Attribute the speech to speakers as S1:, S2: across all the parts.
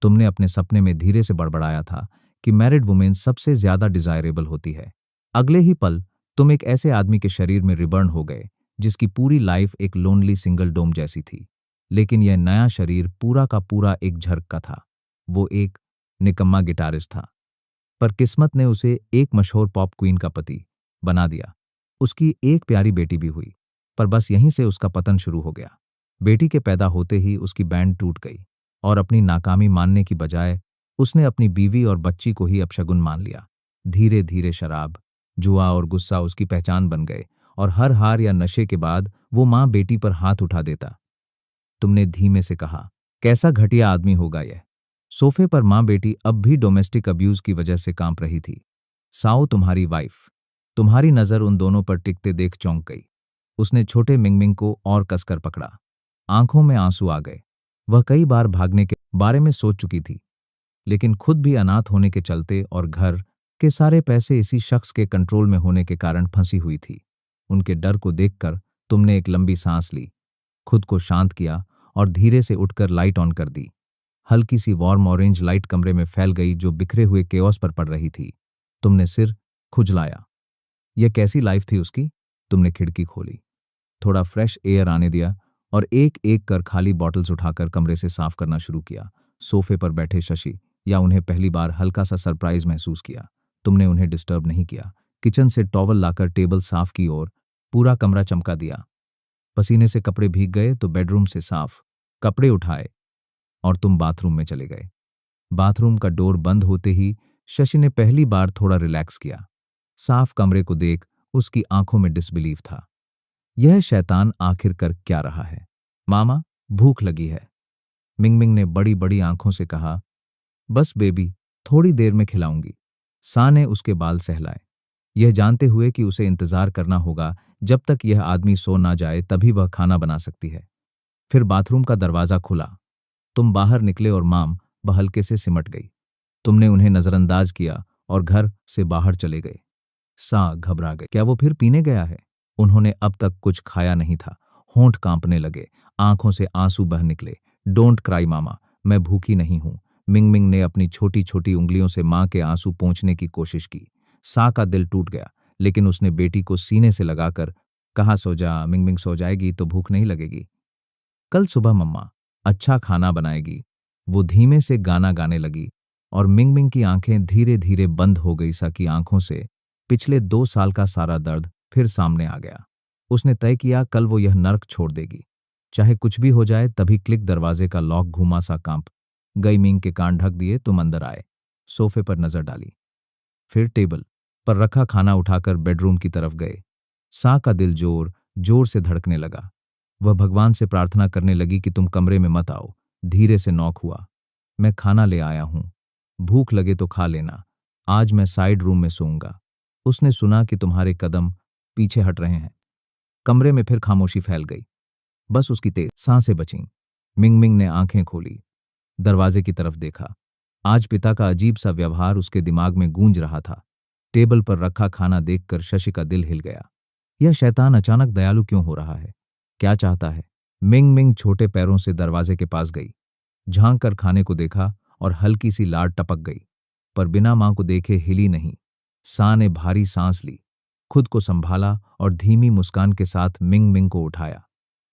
S1: तुमने अपने सपने में धीरे से बड़बड़ाया था कि मैरिड वुमेन सबसे ज्यादा डिजायरेबल होती है। अगले ही पल तुम एक ऐसे आदमी के शरीर में रिबर्न हो गए जिसकी पूरी लाइफ एक लोनली सिंगल डोम जैसी थी। लेकिन यह नया शरीर पूरा का पूरा एक झरक का था। वो एक निकम्मा गिटारिस्ट था, पर किस्मत ने उसे एक मशहूर पॉप क्वीन का पति बना दिया। उसकी एक प्यारी बेटी भी हुई, पर बस यहीं से उसका पतन शुरू हो गया। बेटी के पैदा होते ही उसकी बैंड टूट गई और अपनी नाकामी मानने की बजाय उसने अपनी बीवी और बच्ची को ही अपशगुन मान लिया। धीरे धीरे शराब, जुआ और गुस्सा उसकी पहचान बन गए और हर हार या नशे के बाद वो माँ बेटी पर हाथ उठा देता। तुमने धीमे से कहा, कैसा घटिया आदमी होगा यह। सोफे पर माँ बेटी अब भी डोमेस्टिक अब्यूज की वजह से कांप रही थी। साओ तुम्हारी वाइफ, तुम्हारी नजर उन दोनों पर टिकते देख चौंक गई। उसने छोटे मिंगमिंग को और कसकर पकड़ा। आंखों में आंसू आ गए। वह कई बार भागने के बारे में सोच चुकी थी, लेकिन खुद भी अनाथ होने के चलते और घर के सारे पैसे इसी शख्स के कंट्रोल में होने के कारण फंसी हुई थी। उनके डर को देखकर तुमने एक लंबी सांस ली, खुद को शांत किया और धीरे से उठकर लाइट ऑन कर दी। हल्की सी वार्म ऑरेंज लाइट कमरे में फैल गई जो बिखरे हुए केओस पर पड़ रही थी। तुमने सिर खुजलाया। यह कैसी लाइफ थी उसकी? तुमने खिड़की खोली, थोड़ा फ्रेश एयर आने दिया और एक एक कर खाली बॉटल्स उठाकर कमरे से साफ करना शुरू किया। सोफे पर बैठे शशि या उन्हें पहली बार हल्का सा सरप्राइज महसूस किया। तुमने उन्हें डिस्टर्ब नहीं किया। किचन से टॉवल लाकर टेबल साफ की और पूरा कमरा चमका दिया। पसीने से कपड़े भीग गए तो बेडरूम से साफ कपड़े उठाए और तुम बाथरूम में चले गए। बाथरूम का डोर बंद होते ही शशि ने पहली बार थोड़ा रिलैक्स किया। साफ कमरे को देख उसकी आंखों में डिसबिलीव था। यह शैतान आखिर कर क्या रहा है? मामा, भूख लगी है, मिंगमिंग ने बड़ी बड़ी आंखों से कहा। बस बेबी, थोड़ी देर में खिलाऊंगी। सा ने उसके बाल सहलाए, यह जानते हुए कि उसे इंतजार करना होगा जब तक यह आदमी सो ना जाए तभी वह खाना बना सकती है। फिर बाथरूम का दरवाजा खुला। तुम बाहर निकले और माम बहलके से सिमट गई। तुमने उन्हें नजरअंदाज किया और घर से बाहर चले गए। सा घबरा गए। क्या वो फिर पीने गया है? उन्होंने अब तक कुछ खाया नहीं था। होंठ कांपने लगे, आंखों से आंसू बह निकले। डोंट क्राई मामा, मैं भूखी नहीं हूं। मिंगमिंग ने अपनी छोटी छोटी उंगलियों से मां के आंसू पोंछने की कोशिश की। सा का दिल टूट गया, लेकिन उसने बेटी को सीने से लगाकर कहा, सो जा मिंगमिंग, सो जाएगी तो भूख नहीं लगेगी। कल सुबह मम्मा अच्छा खाना बनाएगी। वो धीमे से गाना गाने लगी और मिंगमिंग की आंखें धीरे धीरे बंद हो गई। सा की आंखों से पिछले 2 साल का सारा दर्द फिर सामने आ गया। उसने तय किया कल वो यह नर्क छोड़ देगी, चाहे कुछ भी हो जाए। तभी क्लिक, दरवाजे का लॉक घूमा। सा कांप गई। मिंग के कान ढक दिए। तुम अंदर आए, सोफे पर नजर डाली, फिर टेबल पर रखा खाना उठाकर बेडरूम की तरफ गए। सा का दिल जोर जोर से धड़कने लगा। वह भगवान से प्रार्थना करने लगी कि तुम कमरे में मत आओ। धीरे से नॉक हुआ। मैं खाना ले आया हूं, भूख लगे तो खा लेना। आज मैं साइड रूम में सोऊंगा। उसने सुना कि तुम्हारे कदम पीछे हट रहे हैं। कमरे में फिर खामोशी फैल गई। बस उसकी तेज सांसें बचीं। मिंगमिंग ने आंखें खोली, दरवाजे की तरफ देखा। आज पिता का अजीब सा व्यवहार उसके दिमाग में गूंज रहा था। टेबल पर रखा खाना देखकर शशि का दिल हिल गया। यह शैतान अचानक दयालु क्यों हो रहा है? क्या चाहता है? मिंगमिंग छोटे पैरों से दरवाजे के पास गई, झांक कर खाने को देखा और हल्की सी लाड टपक गई, पर बिना मां को देखे हिली नहीं। सा ने भारी सांस ली, खुद को संभाला और धीमी मुस्कान के साथ मिंगमिंग को उठाया।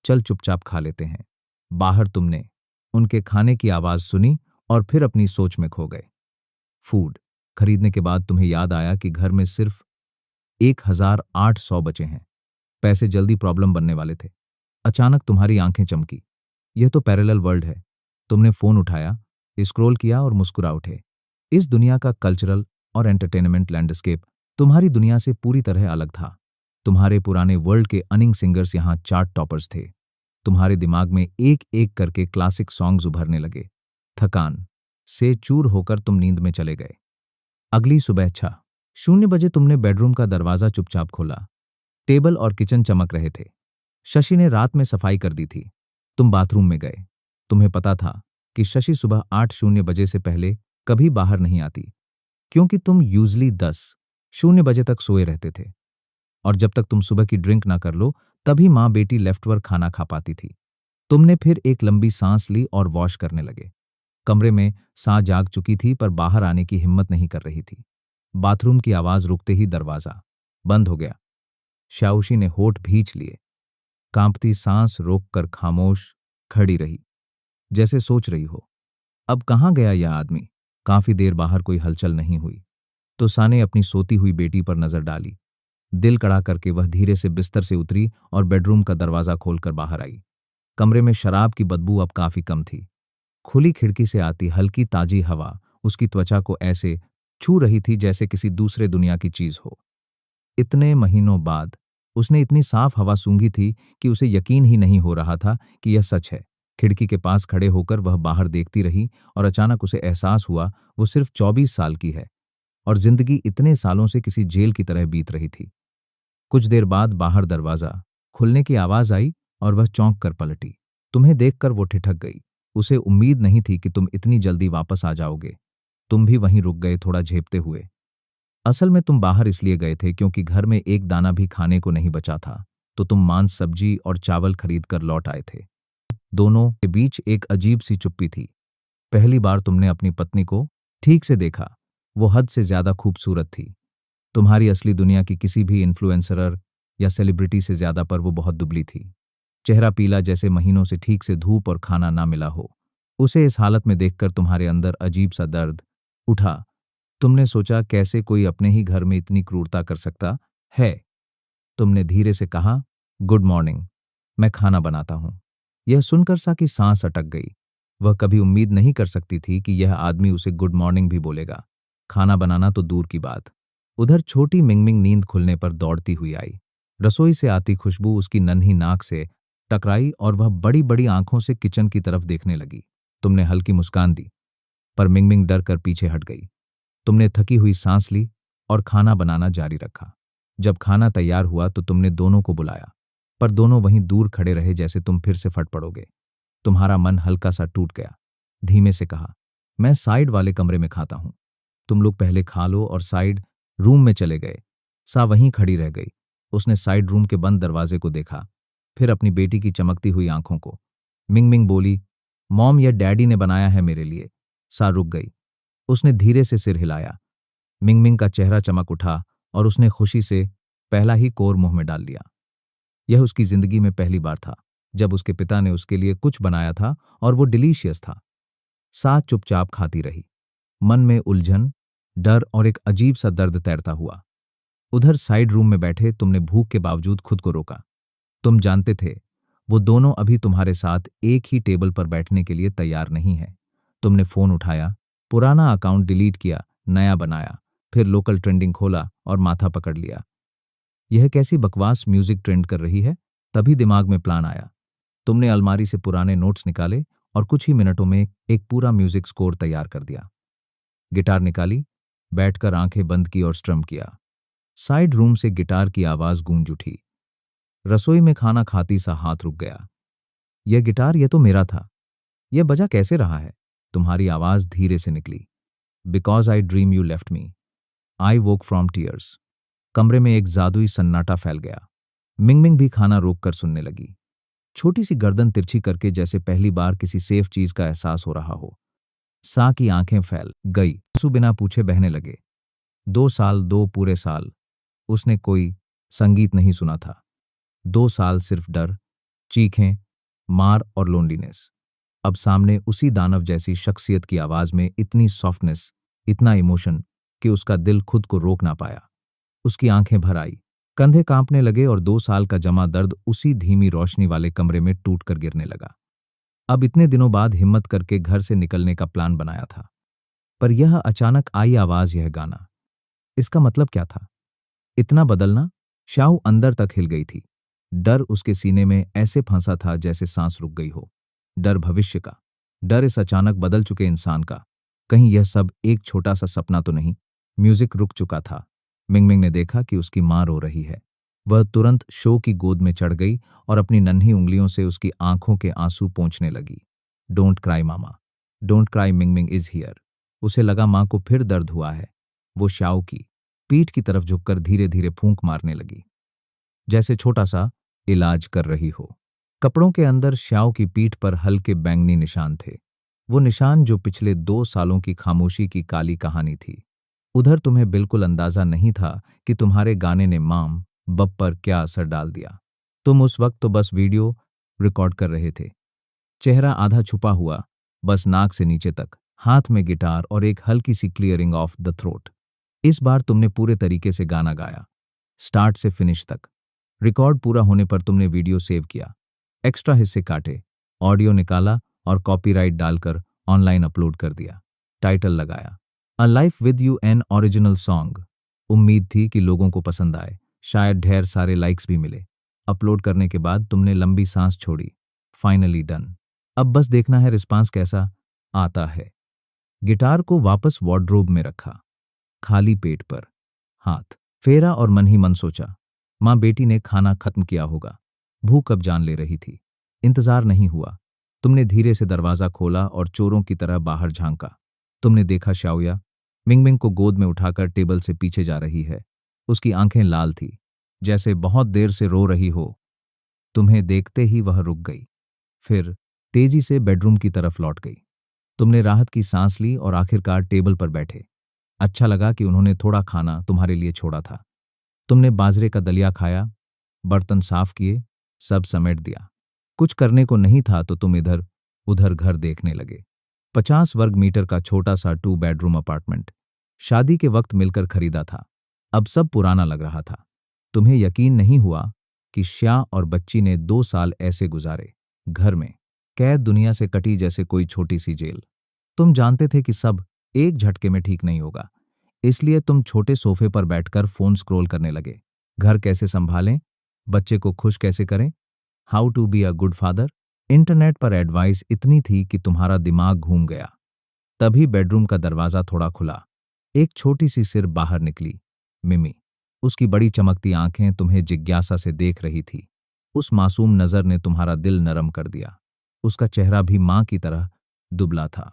S1: चल चुपचाप खा लेते हैं बाहर। तुमने उनके खाने की आवाज सुनी और फिर अपनी सोच में खो गए। फूड खरीदने के बाद तुम्हें याद आया कि घर में सिर्फ 1800 बचे हैं। पैसे जल्दी प्रॉब्लम बनने वाले थे। अचानक तुम्हारी आंखें चमकी। यह तो पैरेलल वर्ल्ड है। तुमने फोन उठाया, स्क्रॉल किया और मुस्कुरा उठे। इस दुनिया का कल्चरल और एंटरटेनमेंट लैंडस्केप तुम्हारी दुनिया से पूरी तरह अलग था। तुम्हारे पुराने वर्ल्ड के अनिंग सिंगर्स यहाँ चार्ट टॉपर्स थे। तुम्हारे दिमाग में एक एक करके क्लासिक सॉन्ग्स उभरने लगे। थकान से चूर होकर तुम नींद में चले गए। अगली सुबह 6:00 बजे तुमने बेडरूम का दरवाजा चुपचाप खोला। टेबल और किचन चमक रहे थे। शशि ने रात में सफाई कर दी थी। तुम बाथरूम में गए। तुम्हें पता था कि शशि सुबह 8:00 बजे से पहले कभी बाहर नहीं आती, क्योंकि तुम यूजली 10:00 बजे तक सोए रहते थे और जब तक तुम सुबह की ड्रिंक ना कर लो तभी माँ बेटी लेफ्टवर्क खाना खा पाती थी। तुमने फिर एक लंबी सांस ली और वॉश करने लगे। कमरे में सा जाग चुकी थी पर बाहर आने की हिम्मत नहीं कर रही थी। बाथरूम की आवाज रुकते ही दरवाजा बंद हो गया। शाओशी ने होठ भींच लिए, कांपती सांस रोककर खामोश खड़ी रही, जैसे सोच रही हो अब कहाँ गया यह आदमी। काफी देर बाहर कोई हलचल नहीं हुई तो सा ने अपनी सोती हुई बेटी पर नजर डाली। दिल कड़ा करके वह धीरे से बिस्तर से उतरी और बेडरूम का दरवाजा खोलकर बाहर आई। कमरे में शराब की बदबू अब काफी कम थी। खुली खिड़की से आती हल्की ताजी हवा उसकी त्वचा को ऐसे छू रही थी जैसे किसी दूसरे दुनिया की चीज हो। इतने महीनों बाद उसने इतनी साफ हवा सूंघी थी कि उसे यकीन ही नहीं हो रहा था कि यह सच है। खिड़की के पास खड़े होकर वह बाहर देखती रही और अचानक उसे एहसास हुआ वो सिर्फ 24 साल की है और जिंदगी इतने सालों से किसी जेल की तरह बीत रही थी। कुछ देर बाद बाहर दरवाजा खुलने की आवाज आई और वह चौंक कर पलटी। तुम्हें देखकर वो ठिठक गई। उसे उम्मीद नहीं थी कि तुम इतनी जल्दी वापस आ जाओगे। तुम भी वहीं रुक गए, थोड़ा झेपते हुए। असल में तुम बाहर इसलिए गए थे क्योंकि घर में एक दाना भी खाने को नहीं बचा था, तो तुम मांस, सब्जी और चावल खरीद कर लौट आए थे। दोनों के बीच एक अजीब सी चुप्पी थी। पहली बार तुमने अपनी पत्नी को ठीक से देखा। वो हद से ज्यादा खूबसूरत थी, तुम्हारी असली दुनिया की किसी भी इन्फ्लुएंसर या सेलिब्रिटी से ज्यादा, पर वो बहुत दुबली थी। चेहरा पीला जैसे महीनों से ठीक से धूप और खाना ना मिला हो। उसे इस हालत में देखकर तुम्हारे अंदर अजीब सा दर्द उठा। तुमने सोचा कैसे कोई अपने ही घर में इतनी क्रूरता कर सकता है। तुमने धीरे से कहा, गुड मॉर्निंग, मैं खाना बनाता हूं। यह सुनकर सा की सांस अटक गई। वह कभी उम्मीद नहीं कर सकती थी कि यह आदमी उसे गुड मॉर्निंग भी बोलेगा। खाना बनाना तो दूर की बात। उधर छोटी मिंगमिंग नींद खुलने पर दौड़ती हुई आई। रसोई से आती खुशबू उसकी नन्ही नाक से टकराई और वह बड़ी बड़ी आंखों से किचन की तरफ देखने लगी। तुमने हल्की मुस्कान दी, पर मिंगमिंग डर कर पीछे हट गई। तुमने थकी हुई सांस ली और खाना बनाना जारी रखा। जब खाना तैयार हुआ तो तुमने दोनों को बुलाया, पर दोनों वहीं दूर खड़े रहे जैसे तुम फिर से फट पड़ोगे। तुम्हारा मन हल्का सा टूट गया। धीमे से कहा, मैं साइड वाले कमरे में खाता हूं, तुम लोग पहले खा लो, और साइड रूम में चले गए। सा वहीं खड़ी रह गई। उसने साइड रूम के बंद दरवाजे को देखा, फिर अपनी बेटी की चमकती हुई आंखों को। मिंगमिंग बोली, मॉम, यह डैडी ने बनाया है मेरे लिए। सा रुक गई। उसने धीरे से सिर हिलाया। मिंगमिंग का चेहरा चमक उठा और उसने खुशी से पहला ही कोर मुंह में डाल लिया। यह उसकी जिंदगी में पहली बार था जब उसके पिता ने उसके लिए कुछ बनाया था और वो डिलीशियस था। सा चुपचाप खाती रही, मन में उलझन, डर और एक अजीब सा दर्द तैरता हुआ। उधर साइड रूम में बैठे तुमने भूख के बावजूद खुद को रोका। तुम जानते थे वो दोनों अभी तुम्हारे साथ एक ही टेबल पर बैठने के लिए तैयार नहीं है। तुमने फोन उठाया, पुराना अकाउंट डिलीट किया, नया बनाया, फिर लोकल ट्रेंडिंग खोला और माथा पकड़ लिया। यह कैसी बकवास म्यूजिक ट्रेंड कर रही है। तभी दिमाग में प्लान आया। तुमने अलमारी से पुराने नोट्स निकाले और कुछ ही मिनटों में एक पूरा म्यूजिक स्कोर तैयार कर दिया। गिटार निकाली, बैठकर आंखें बंद की और स्ट्रम किया। साइड रूम से गिटार की आवाज गूंज उठी। रसोई में खाना खाती सा हाथ रुक गया। यह गिटार, यह तो मेरा था। यह बजा कैसे रहा है? तुम्हारी आवाज धीरे से निकली। Because I dream you left me, I woke from tears. कमरे में एक जादुई सन्नाटा फैल गया। मिंगमिंग भी खाना रोककर सुनने लगी, छोटी सी गर्दन तिरछी करके, जैसे पहली बार किसी सेफ चीज का एहसास हो रहा हो। सा की आंखें फैल गई, आंसू बिना पूछे बहने लगे। 2 साल, 2 पूरे साल उसने कोई संगीत नहीं सुना था। 2 साल सिर्फ डर, चीखें, मार और लोनलीनेस। अब सामने उसी दानव जैसी शख्सियत की आवाज में इतनी सॉफ्टनेस, इतना इमोशन कि उसका दिल खुद को रोक ना पाया। उसकी आंखें भर आई, कंधे कांपने लगे और 2 साल का जमा दर्द उसी धीमी रोशनी वाले कमरे में टूटकर गिरने लगा। अब इतने दिनों बाद हिम्मत करके घर से निकलने का प्लान बनाया था, पर यह अचानक आई आवाज, यह गाना, इसका मतलब क्या था? इतना बदलना? शाओ अंदर तक हिल गई थी। डर उसके सीने में ऐसे फंसा था जैसे सांस रुक गई हो। डर भविष्य का, डर इस अचानक बदल चुके इंसान का। कहीं यह सब एक छोटा सा सपना तो नहीं? म्यूजिक रुक चुका था। मिंगमिंग ने देखा कि उसकी मां रो रही है। वह तुरंत शो की गोद में चढ़ गई और अपनी नन्ही उंगलियों से उसकी आंखों के आंसू पोंछने लगी। Don't cry mama, don't cry, Mingming is here. उसे लगा मां को फिर दर्द हुआ है। वो शाओ की पीठ की तरफ झुककर धीरे धीरे फूंक मारने लगी, जैसे छोटा सा इलाज कर रही हो। कपड़ों के अंदर शाओ की पीठ पर हल्के बैंगनी निशान थे। वो निशान जो पिछले 2 सालों की खामोशी की काली कहानी थी। उधर तुम्हें बिल्कुल अंदाजा नहीं था कि तुम्हारे गाने ने माम बब पर क्या असर डाल दिया। तुम उस वक्त तो बस वीडियो रिकॉर्ड कर रहे थे, चेहरा आधा छुपा हुआ, बस नाक से नीचे तक, हाथ में गिटार और एक हल्की सी क्लियरिंग ऑफ द थ्रोट। इस बार तुमने पूरे तरीके से गाना गाया, स्टार्ट से फिनिश तक। रिकॉर्ड पूरा होने पर तुमने वीडियो सेव किया, एक्स्ट्रा हिस्से काटे, ऑडियो निकाला और कॉपीराइट डालकर ऑनलाइन अपलोड कर दिया। टाइटल लगाया, a life with you an original song. उम्मीद थी कि लोगों को पसंद आए, शायद ढेर सारे लाइक्स भी मिले। अपलोड करने के बाद तुमने लंबी सांस छोड़ी, फाइनली डन। अब बस देखना है रिस्पांस कैसा आता है। गिटार को वापस वार्डरोब में रखा, खाली पेट पर हाथ फेरा और मन ही मन सोचा, माँ बेटी ने खाना खत्म किया होगा। भूख अब जान ले रही थी। इंतजार नहीं हुआ। तुमने धीरे से दरवाजा खोला और चोरों की तरह बाहर झांका। तुमने देखा शाओया मिंगमिंग को गोद में उठाकर टेबल से पीछे जा रही है। उसकी आंखें लाल थी, जैसे बहुत देर से रो रही हो। तुम्हें देखते ही वह रुक गई, फिर तेजी से बेडरूम की तरफ लौट गई। तुमने राहत की सांस ली और आखिरकार टेबल पर बैठे। अच्छा लगा कि उन्होंने थोड़ा खाना तुम्हारे लिए छोड़ा था। तुमने बाजरे का दलिया खाया, बर्तन साफ किए, सब समेट दिया। कुछ करने को नहीं था तो तुम इधर उधर घर देखने लगे। 50 वर्ग मीटर का छोटा सा 2 बेडरूम अपार्टमेंट, शादी के वक्त मिलकर खरीदा था। अब सब पुराना लग रहा था। तुम्हें यकीन नहीं हुआ कि श्या और बच्ची ने 2 साल ऐसे गुजारे, घर में कैद, दुनिया से कटी जैसे कोई छोटी सी जेल। तुम जानते थे कि सब एक झटके में ठीक नहीं होगा, इसलिए तुम छोटे सोफे पर बैठकर फोन स्क्रॉल करने लगे। घर कैसे संभालें, बच्चे को खुश कैसे करें, how to be a good father. Internet पर एडवाइस इतनी थी कि तुम्हारा दिमाग घूम गया। तभी बेडरूम का दरवाजा थोड़ा खुला। एक छोटी सी सिर बाहर निकली, मिमी। उसकी बड़ी चमकती आंखें तुम्हें जिज्ञासा से देख रही थी। उस मासूम नजर ने तुम्हारा दिल नरम कर दिया। उसका चेहरा भी मां की तरह दुबला था।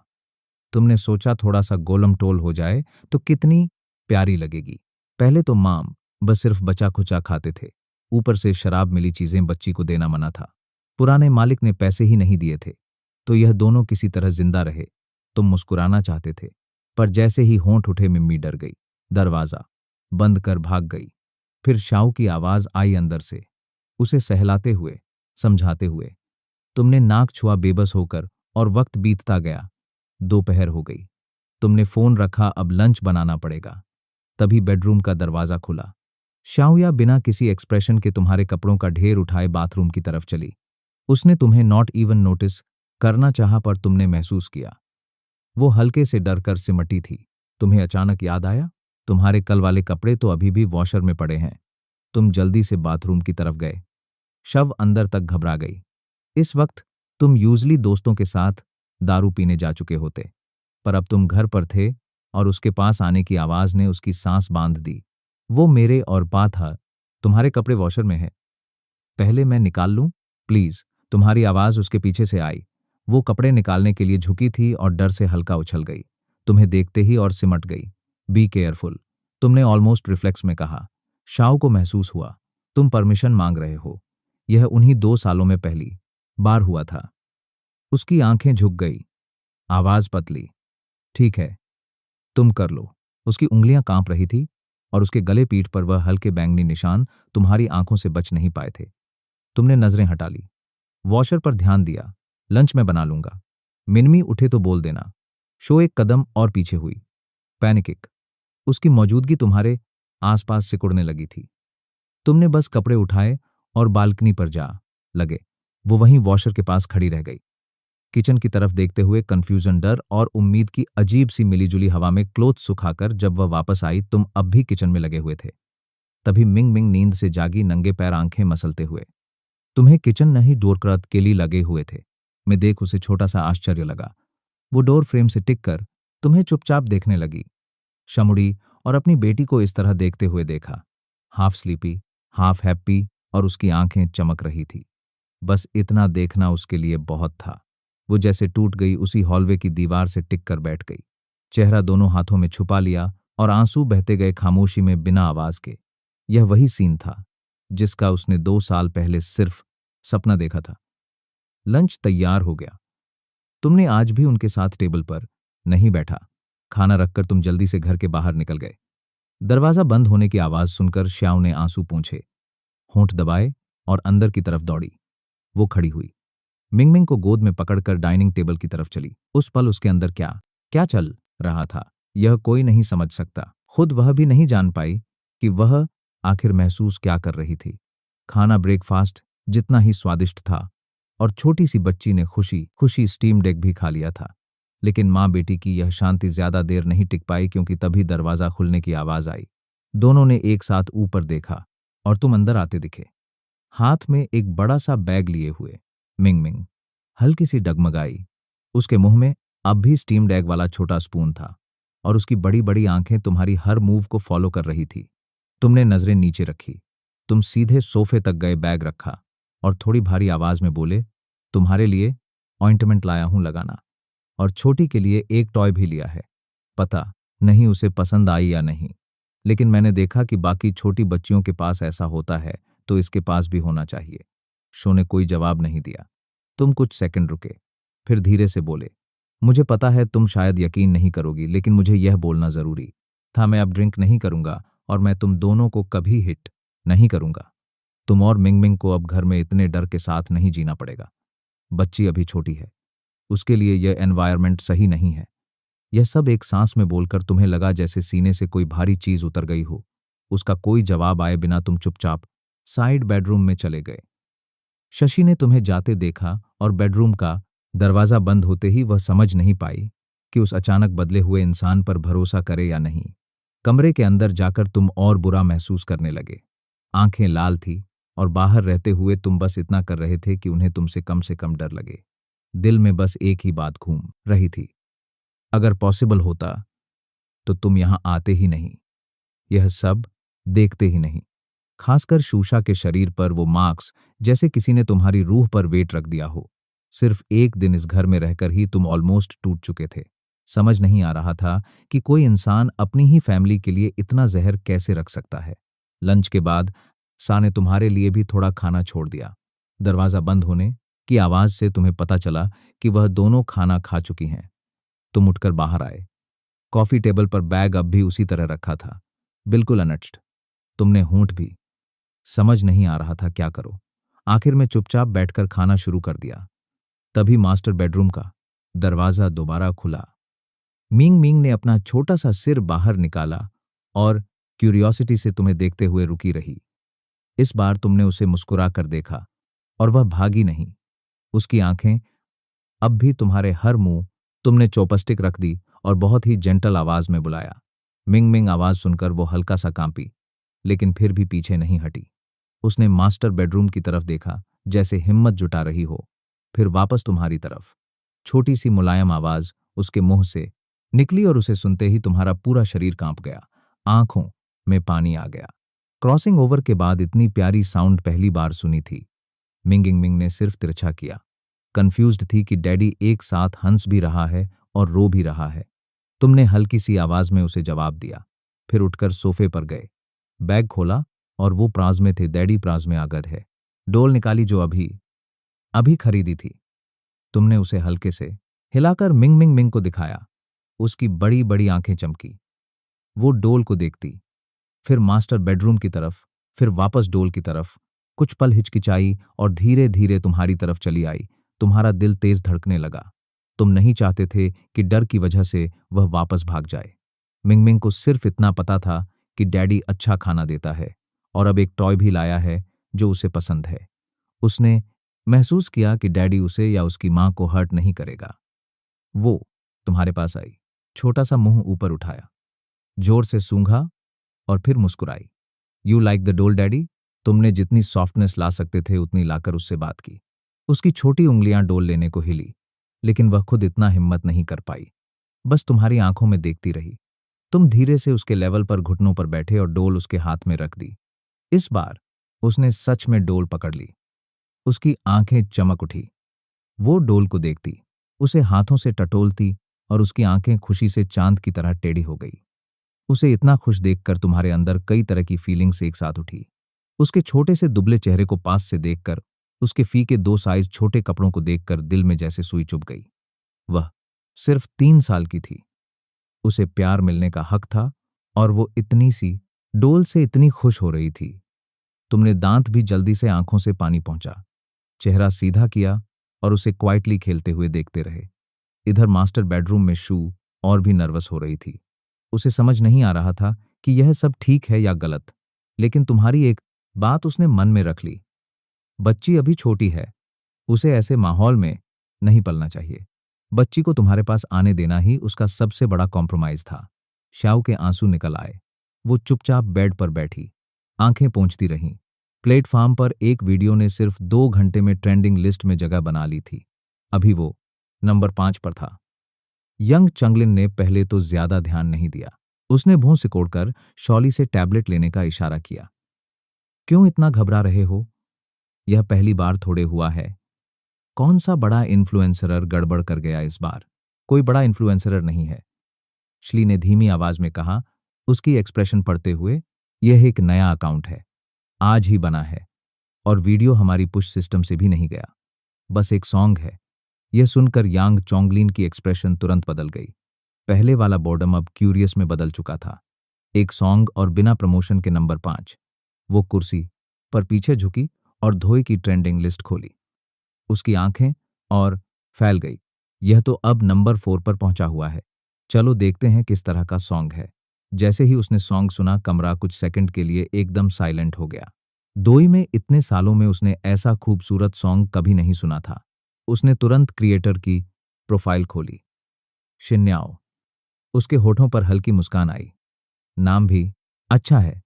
S1: तुमने सोचा थोड़ा सा गोलम टोल हो जाए तो कितनी प्यारी लगेगी। पहले तो माम बस सिर्फ बचा खुचा खाते थे, ऊपर से शराब मिली चीजें बच्ची को देना मना था। पुराने मालिक ने पैसे ही नहीं दिए थे, तो यह दोनों किसी तरह जिंदा रहे। तुम मुस्कुराना चाहते थे, पर जैसे ही होंठ उठे मिम्मी डर गई, दरवाजा बंद कर भाग गई। फिर शाऊ की आवाज आई अंदर से, उसे सहलाते हुए, समझाते हुए। तुमने नाक छुआ बेबस होकर और वक्त बीतता गया। दोपहर हो गई। तुमने फोन रखा, अब लंच बनाना पड़ेगा। तभी बेडरूम का दरवाजा खुला। शाओया बिना किसी एक्सप्रेशन के तुम्हारे कपड़ों का ढेर उठाए बाथरूम की तरफ चली। उसने तुम्हें नॉट इवन नोटिस करना चाहा, पर तुमने महसूस किया वो हल्के से डरकर सिमटी थी। तुम्हें अचानक याद आया, तुम्हारे कल वाले कपड़े तो अभी भी वॉशर में पड़े हैं। तुम जल्दी से बाथरूम की तरफ गए। शव अंदर तक घबरा गई। इस वक्त तुम यूजली दोस्तों के साथ दारू पीने जा चुके होते, पर अब तुम घर पर थे और उसके पास आने की आवाज ने उसकी सांस बांध दी। वो मेरे और पा था, तुम्हारे कपड़े वॉशर में है, पहले मैं निकाल लूं प्लीज। तुम्हारी आवाज उसके पीछे से आई। वो कपड़े निकालने के लिए झुकी थी और डर से हल्का उछल गई। तुम्हें देखते ही और सिमट गई। बी केयरफुल, तुमने ऑलमोस्ट रिफ्लेक्स में कहा। शाओ को महसूस हुआ तुम परमिशन मांग रहे हो। यह उन्हीं 2 सालों में पहली बार हुआ था। उसकी आंखें झुक गई, आवाज पतली, ठीक है तुम कर लो। उसकी उंगलियां कांप रही थी और उसके गले पीठ पर वह हल्के बैंगनी निशान तुम्हारी आंखों से बच नहीं पाए थे। तुमने नजरें हटा ली, वॉशर पर ध्यान दिया। लंच में बना लूंगा, मिनमी उठे तो बोल देना। शो एक कदम और पीछे हुई। पैनिक, उसकी मौजूदगी तुम्हारे आसपास सिकुड़ने लगी थी। तुमने बस कपड़े उठाए और बालकनी पर जा लगे। वो वहीं वॉशर के पास खड़ी रह गई, किचन की तरफ देखते हुए। कंफ्यूजन, डर और उम्मीद की अजीब सी मिलीजुली हवा में क्लोथ सुखाकर जब वह वापस आई, तुम अब भी किचन में लगे हुए थे। तभी मिंग मिंग नींद से जागी, नंगे पैर आंखें मसलते हुए। तुम्हें किचन नहीं डोरक्रत के लिए लगे हुए थे। मैं देख उसे छोटा सा आश्चर्य लगा। वो डोर फ्रेम से टिक कर तुम्हें चुपचाप देखने लगी। शमुड़ी और अपनी बेटी को इस तरह देखते हुए देखा, हाफ स्लीपी हाफ हैप्पी, और उसकी आंखें चमक रही थी। बस इतना देखना उसके लिए बहुत था। वो जैसे टूट गई, उसी हॉलवे की दीवार से टिक कर बैठ गई, चेहरा दोनों हाथों में छुपा लिया और आंसू बहते गए खामोशी में बिना आवाज के। यह वही सीन था जिसका उसने 2 साल पहले सिर्फ सपना देखा था। लंच तैयार हो गया। तुमने आज भी उनके साथ टेबल पर नहीं बैठा। खाना रखकर तुम जल्दी से घर के बाहर निकल गए। दरवाजा बंद होने की आवाज सुनकर श्याओ ने आंसू पोंछे, होंठ दबाए और अंदर की तरफ दौड़ी। वो खड़ी हुई, मिंगमिंग को गोद में पकड़कर डाइनिंग टेबल की तरफ चली। उस पल उसके अंदर क्या क्या चल रहा था, यह कोई नहीं समझ सकता। खुद वह भी नहीं जान पाई कि वह आखिर महसूस क्या कर रही थी। खाना ब्रेकफास्ट जितना ही स्वादिष्ट था और छोटी सी बच्ची ने खुशी खुशी स्टीम्ड एग भी खा लिया था। लेकिन माँ बेटी की यह शांति ज्यादा देर नहीं टिक पाई, क्योंकि तभी दरवाजा खुलने की आवाज आई। दोनों ने एक साथ ऊपर देखा और तुम अंदर आते दिखे, हाथ में एक बड़ा सा बैग लिए हुए। मिंगमिंग हल्की सी डगमगाई। उसके मुंह में अब भी स्टीम्ड एग वाला छोटा स्पून था और उसकी बड़ी बड़ी आंखें तुम्हारी हर मूव को फॉलो कर रही थी। तुमने नजरें नीचे रखी। तुम सीधे सोफे तक गए, बैग रखा और थोड़ी भारी आवाज में बोले, तुम्हारे लिए ऑइंटमेंट लाया हूं लगाना, और छोटी के लिए एक टॉय भी लिया है। पता नहीं उसे पसंद आई या नहीं, लेकिन मैंने देखा कि बाकी छोटी बच्चियों के पास ऐसा होता है तो इसके पास भी होना चाहिए। शो ने कोई जवाब नहीं दिया। तुम कुछ सेकंड रुके, फिर धीरे से बोले, मुझे पता है तुम शायद यकीन नहीं करोगी, लेकिन मुझे यह बोलना जरूरी था। मैं अब ड्रिंक नहीं करूंगा और मैं तुम दोनों को कभी हिट नहीं करूंगा। तुम और मिंगमिंग को अब घर में इतने डर के साथ नहीं जीना पड़ेगा। बच्ची अभी छोटी है, उसके लिए यह एनवायरनमेंट सही नहीं है। यह सब एक सांस में बोलकर तुम्हें लगा जैसे सीने से कोई भारी चीज उतर गई हो। उसका कोई जवाब आए बिना तुम चुपचाप साइड बेडरूम में चले गए। शशि ने तुम्हें जाते देखा और बेडरूम का दरवाजा बंद होते ही वह समझ नहीं पाई कि उस अचानक बदले हुए इंसान पर भरोसा करे या नहीं। कमरे के अंदर जाकर तुम और बुरा महसूस करने लगे। आंखें लाल थी और बाहर रहते हुए तुम बस इतना कर रहे थे कि उन्हें तुमसे कम डर लगे। दिल में बस एक ही बात घूम रही थी, अगर पॉसिबल होता तो तुम यहां आते ही नहीं, यह सब देखते ही नहीं। खासकर शूशा के शरीर पर वो मार्क्स, जैसे किसी ने तुम्हारी रूह पर वेट रख दिया हो। सिर्फ एक दिन इस घर में रहकर ही तुम ऑलमोस्ट टूट चुके थे। समझ नहीं आ रहा था कि कोई इंसान अपनी ही फैमिली के लिए इतना जहर कैसे रख सकता है। लंच के बाद सा ने तुम्हारे लिए भी थोड़ा खाना छोड़ दिया। दरवाजा बंद होने की आवाज से तुम्हें पता चला कि वह दोनों खाना खा चुकी हैं। तुम उठकर बाहर आए। कॉफी टेबल पर बैग अब भी उसी तरह रखा था, बिल्कुल अनटच्ड। तुमने होंठ भी समझ नहीं आ रहा था क्या करो। आखिर में चुपचाप बैठकर खाना शुरू कर दिया। तभी मास्टर बेडरूम का दरवाजा दोबारा खुला। मिंग ने अपना छोटा सा सिर बाहर निकाला और क्यूरियोसिटी से तुम्हें देखते हुए रुकी रही। इस बार तुमने उसे मुस्कुरा कर देखा और वह भागी नहीं। उसकी आंखें अब भी तुम्हारे हर मुंह। तुमने चौपस्टिक रख दी और बहुत ही जेंटल आवाज में बुलाया। मिंग आवाज सुनकर वो हल्का सा कांपी, लेकिन फिर भी पीछे नहीं हटी। उसने मास्टर बेडरूम की तरफ देखा, जैसे हिम्मत जुटा रही हो, फिर वापस तुम्हारी तरफ। छोटी सी मुलायम आवाज उसके मुंह से निकली और उसे सुनते ही तुम्हारा पूरा शरीर कांप गया, आंखों में पानी आ गया। क्रॉसिंग ओवर के बाद इतनी प्यारी साउंड पहली बार सुनी थी। मिंग ने सिर्फ तिरछा किया। कंफ्यूज्ड थी कि डैडी एक साथ हंस भी रहा है और रो भी रहा है। तुमने हल्की सी आवाज में उसे जवाब दिया, फिर उठकर सोफे पर गए। बैग खोला और वो प्राज में थे। डैडी प्राज में आगर है। डोल निकाली जो अभी खरीदी थी। तुमने उसे हल्के से हिलाकर मिंग को दिखाया। उसकी बड़ी बड़ी आंखें चमकी। वो डोल को देखती, फिर मास्टर बेडरूम की तरफ, फिर वापस डोल की तरफ। कुछ पल हिचकिचाई और धीरे धीरे तुम्हारी तरफ चली आई। तुम्हारा दिल तेज धड़कने लगा। तुम नहीं चाहते थे कि डर की वजह से वह वापस भाग जाए। मिंग को सिर्फ इतना पता था कि डैडी अच्छा खाना देता है और अब एक टॉय भी लाया है जो उसे पसंद है। उसने महसूस किया कि डैडी उसे या उसकी मां को हर्ट नहीं करेगा। वो तुम्हारे पास आई, छोटा सा मुंह ऊपर उठाया, जोर से सूंघा और फिर मुस्कुराई। यू लाइक द डोल डैडी? तुमने जितनी सॉफ्टनेस ला सकते थे उतनी लाकर उससे बात की। उसकी छोटी उंगलियां डोल लेने को हिली, लेकिन वह खुद इतना हिम्मत नहीं कर पाई। बस तुम्हारी आंखों में देखती रही। तुम धीरे से उसके लेवल पर घुटनों पर बैठे और डोल उसके हाथ में रख दी। इस बार उसने सच में डोल पकड़ ली। उसकी आंखें चमक उठी। वो डोल को देखती, उसे हाथों से टटोलती और उसकी आंखें खुशी से चांद की तरह टेढ़ी हो गई। उसे इतना खुश देखकर तुम्हारे अंदर कई तरह की फीलिंग्स एक साथ उठी। उसके छोटे से दुबले चेहरे को पास से देखकर, उसके फीके 2 साइज छोटे कपड़ों को देखकर दिल में जैसे सुई चुभ गई। वह सिर्फ 3 साल की थी। उसे प्यार मिलने का हक था और वो इतनी सी डोल से इतनी खुश हो रही थी। तुमने दांत भी जल्दी से आंखों से पानी पहुंचा, चेहरा सीधा किया और उसे क्वाइटली खेलते हुए देखते रहे। इधर मास्टर बेडरूम में शू और भी नर्वस हो रही थी। उसे समझ नहीं आ रहा था कि यह सब ठीक है या गलत, लेकिन तुम्हारी एक बात उसने मन में रख ली। बच्ची अभी छोटी है, उसे ऐसे माहौल में नहीं पलना चाहिए। बच्ची को तुम्हारे पास आने देना ही उसका सबसे बड़ा कॉम्प्रोमाइज था। श्याऊ के आंसू निकल आए। वो चुपचाप बेड पर बैठी, आंखें पोंछती रहीं। प्लेटफॉर्म पर एक वीडियो ने सिर्फ 2 घंटे में ट्रेंडिंग लिस्ट में जगह बना ली थी। अभी वो नंबर 5 पर था। यंग चंगलिन ने पहले तो ज्यादा ध्यान नहीं दिया। उसने भौं सिकोड़कर शॉली से टैबलेट लेने का इशारा किया। क्यों इतना घबरा रहे हो? यह पहली बार थोड़े हुआ है। कौन सा बड़ा इन्फ्लुएंसरर गड़बड़ कर गया इस बार? कोई बड़ा इन्फ्लुएंसरर नहीं है, श्ली ने धीमी आवाज में कहा, उसकी एक्सप्रेशन पढ़ते हुए। यह एक नया अकाउंट है, आज ही बना है, और वीडियो हमारी पुश सिस्टम से भी नहीं गया। बस एक सॉन्ग है। यह सुनकर यांग चोंगलिन की एक्सप्रेशन तुरंत बदल गई। पहले वाला बोर्डम अब क्यूरियस में बदल चुका था। एक सॉन्ग और बिना प्रमोशन के नंबर 5। वो कुर्सी पर पीछे झुकी और धोई की ट्रेंडिंग लिस्ट खोली। उसकी आंखें और फैल गई। यह तो अब नंबर 4 पर पहुंचा हुआ है। चलो देखते हैं किस तरह का सॉन्ग है। जैसे ही उसने सॉन्ग सुना, कमरा कुछ सेकंड के लिए एकदम साइलेंट हो गया। दोई में इतने सालों में उसने ऐसा खूबसूरत सॉन्ग कभी नहीं सुना था। उसने तुरंत क्रिएटर की प्रोफाइल खोली। शिन्याओ। उसके होठों पर हल्की मुस्कान आई। नाम भी अच्छा है।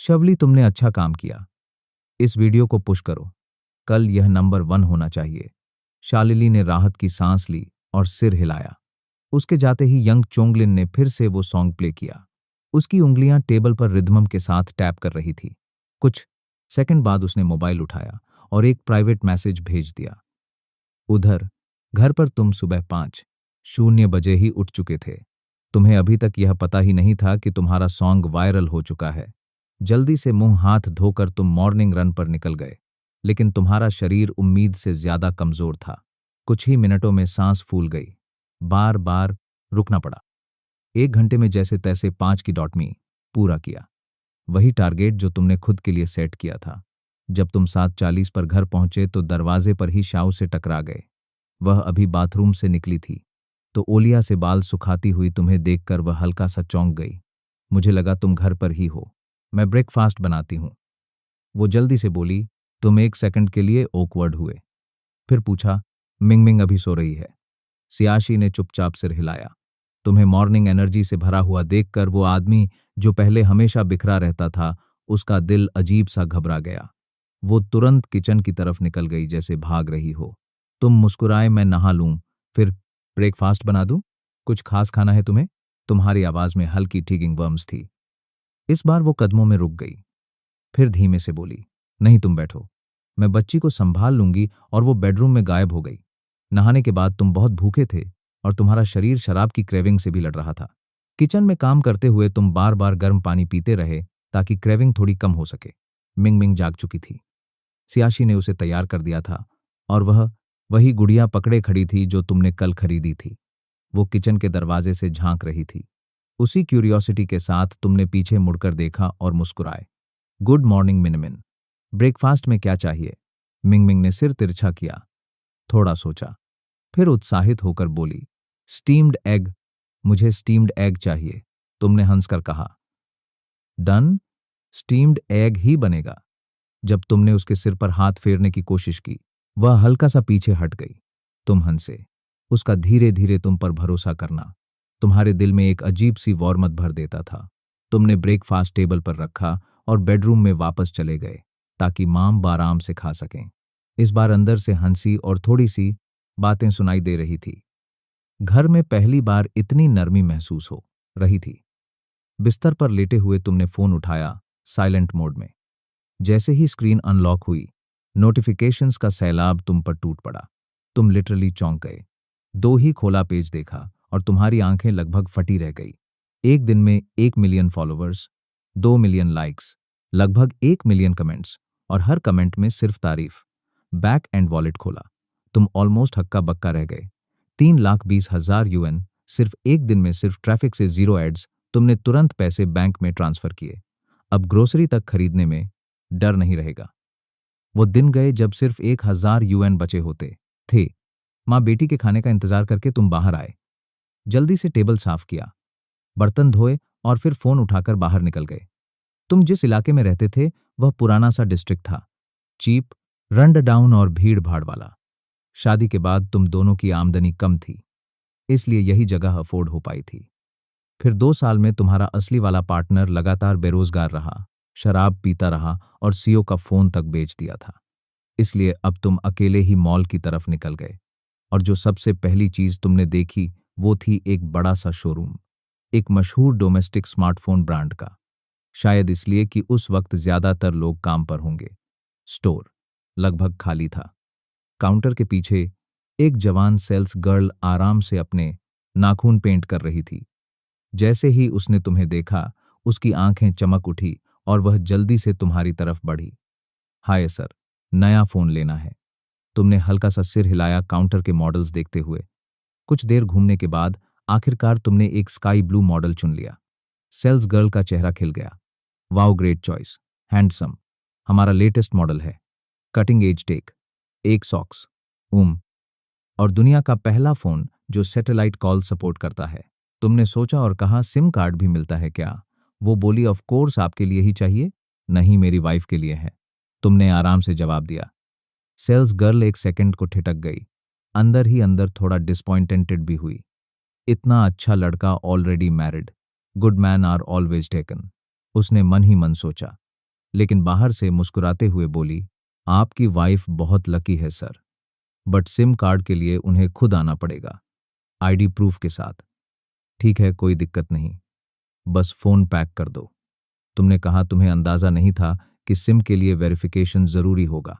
S1: शवली, तुमने अच्छा काम किया। इस वीडियो को पुश करो, कल यह नंबर 1 होना चाहिए। शालिली ने राहत की सांस ली और सिर हिलाया। उसके जाते ही यंग चोंगलिन ने फिर से वो सॉन्ग प्ले किया। उसकी उंगलियां टेबल पर रिदम के साथ टैप कर रही थी। कुछ सेकंड बाद उसने मोबाइल उठाया और एक प्राइवेट मैसेज भेज दिया। उधर घर पर तुम सुबह 5:00 ही उठ चुके थे। तुम्हें अभी तक यह पता ही नहीं था कि तुम्हारा सॉन्ग वायरल हो चुका है। जल्दी से मुंह हाथ धोकर तुम मॉर्निंग रन पर निकल गए, लेकिन तुम्हारा शरीर उम्मीद से ज्यादा कमजोर था। कुछ ही मिनटों में सांस फूल गई। बार बार रुकना पड़ा। 1 घंटे में जैसे तैसे 5 की डॉटमी पूरा किया। वही टारगेट जो तुमने खुद के लिए सेट किया था। जब तुम 7:40 पर घर पहुंचे तो दरवाजे पर ही शाऊ से टकरा गए। वह अभी बाथरूम से निकली थी तो ओलिया से बाल सुखाती हुई तुम्हें देखकर वह हल्का सा चौंक गई। मुझे लगा तुम घर पर ही हो, मैं ब्रेकफास्ट बनाती हूँ, वो जल्दी से बोली। तुम 1 सेकंड के लिए ऑकवर्ड हुए, फिर पूछा, मिंगमिंग अभी सो रही है? सियाशी ने चुपचाप सिर हिलाया। तुम्हें मॉर्निंग एनर्जी से भरा हुआ देखकर वो आदमी जो पहले हमेशा बिखरा रहता था, उसका दिल अजीब सा घबरा गया। वो तुरंत किचन की तरफ निकल गई जैसे भाग रही हो। तुम मुस्कुराए, मैं नहा लूं, फिर ब्रेकफास्ट बना दूं? कुछ खास खाना है तुम्हें? तुम्हारी आवाज में हल्की टीगिंग वर्म्स थी। इस बार वो कदमों में रुक गई, फिर धीमे से बोली, नहीं तुम बैठो, मैं बच्ची को संभाल लूंगी। और वो बेडरूम में गायब हो गई। नहाने के बाद तुम बहुत भूखे थे और तुम्हारा शरीर शराब की क्रेविंग से भी लड़ रहा था। किचन में काम करते हुए तुम बार बार गर्म पानी पीते रहे ताकि क्रेविंग थोड़ी कम हो सके। मिंगमिंग जाग चुकी थी। सियाशी ने उसे तैयार कर दिया था और वह वही गुड़िया पकड़े खड़ी थी जो तुमने कल खरीदी थी। वो किचन के दरवाजे से झांक रही थी। उसी क्यूरियोसिटी के साथ तुमने पीछे मुड़कर देखा और मुस्कुराए। गुड मॉर्निंग मिनमिन, ब्रेकफास्ट में क्या चाहिए? मिंगमिंग ने सिर तिरछा किया, थोड़ा सोचा, फिर उत्साहित होकर बोली, स्टीम्ड एग, मुझे स्टीम्ड एग चाहिए। तुमने हंसकर कहा, डन, स्टीम्ड एग ही बनेगा। जब तुमने उसके सिर पर हाथ फेरने की कोशिश की, वह हल्का सा पीछे हट गई। तुम हंसे। उसका धीरे धीरे तुम पर भरोसा करना तुम्हारे दिल में एक अजीब सी वार्मथ भर देता था। तुमने ब्रेकफास्ट टेबल पर रखा और बेडरूम में वापस चले गए ताकि माम आराम से खा सकें। इस बार अंदर से हंसी और थोड़ी सी बातें सुनाई दे रही थी। घर में पहली बार इतनी नरमी महसूस हो रही थी। बिस्तर पर लेटे हुए तुमने फोन उठाया, साइलेंट मोड में। जैसे ही स्क्रीन अनलॉक हुई, नोटिफिकेशंस का सैलाब तुम पर टूट पड़ा। तुम लिटरली चौंक गए। 2 ही खोला पेज देखा और तुम्हारी आंखें लगभग फटी रह गई। एक दिन में 1 मिलियन फॉलोवर्स, 2 मिलियन लाइक्स, लगभग 1 मिलियन कमेंट्स, और हर कमेंट में सिर्फ तारीफ। बैक एंड वॉलेट खोला, तुम ऑलमोस्ट हक्का बक्का रह गए। 3,20,000 UN सिर्फ एक दिन में, सिर्फ ट्रैफिक से, जीरो एड्स। तुमने तुरंत पैसे बैंक में ट्रांसफर किए। अब ग्रोसरी तक खरीदने में डर नहीं रहेगा। वो दिन गए जब सिर्फ 1,000 UN बचे होते थे। माँ बेटी के खाने का इंतजार करके तुम बाहर आए, जल्दी से टेबल साफ किया, बर्तन धोए और फिर फोन उठाकर बाहर निकल गए। तुम जिस इलाके में रहते थे वह पुराना सा डिस्ट्रिक्ट था, चीप, रन डाउन और भीड़ भाड़ वाला। शादी के बाद तुम दोनों की आमदनी कम थी, इसलिए यही जगह अफोर्ड हो पाई थी। फिर 2 साल में तुम्हारा असली वाला पार्टनर लगातार बेरोजगार रहा, शराब पीता रहा और सीओ का फोन तक बेच दिया था। इसलिए अब तुम अकेले ही मॉल की तरफ निकल गए और जो सबसे पहली चीज तुमने देखी वो थी एक बड़ा सा शोरूम, एक मशहूर डोमेस्टिक स्मार्टफोन ब्रांड का। शायद इसलिए कि उस वक्त ज्यादातर लोग काम पर होंगे। स्टोर लगभग खाली था। काउंटर के पीछे एक जवान सेल्स गर्ल आराम से अपने नाखून पेंट कर रही थी। जैसे ही उसने तुम्हें देखा, उसकी आंखें चमक उठी और वह जल्दी से तुम्हारी तरफ बढ़ी। हाय सर, नया फोन लेना है। तुमने हल्का सा सिर हिलाया काउंटर के मॉडल्स देखते हुए। कुछ देर घूमने के बाद आखिरकार तुमने एक स्काई ब्लू मॉडल चुन लिया। सेल्स गर्ल का चेहरा खिल गया। वाओ, ग्रेट चॉइस, हैंडसम, हमारा लेटेस्ट मॉडल है, कटिंग एज टेक, एक सॉक्स, और दुनिया का पहला फोन जो सैटेलाइट कॉल सपोर्ट करता है। तुमने सोचा और कहा, सिम कार्ड भी मिलता है क्या? वो बोली, ऑफ कोर्स, आपके लिए ही चाहिए। नहीं, मेरी वाइफ के लिए है, तुमने आराम से जवाब दिया। सेल्स गर्ल एक सेकंड को ठिठक गई, अंदर ही अंदर थोड़ा डिसपॉइंटेड भी हुई। इतना अच्छा लड़का, already married, good man are always taken, उसने मन ही मन सोचा। लेकिन बाहर से मुस्कुराते हुए बोली, आपकी वाइफ बहुत लकी है सर, बट सिम कार्ड के लिए उन्हें खुद आना पड़ेगा, आईडी प्रूफ के साथ। ठीक है, कोई दिक्कत नहीं, बस फोन पैक कर दो। तुमने कहा, तुम्हें अंदाजा नहीं था कि सिम के लिए वेरिफिकेशन जरूरी होगा।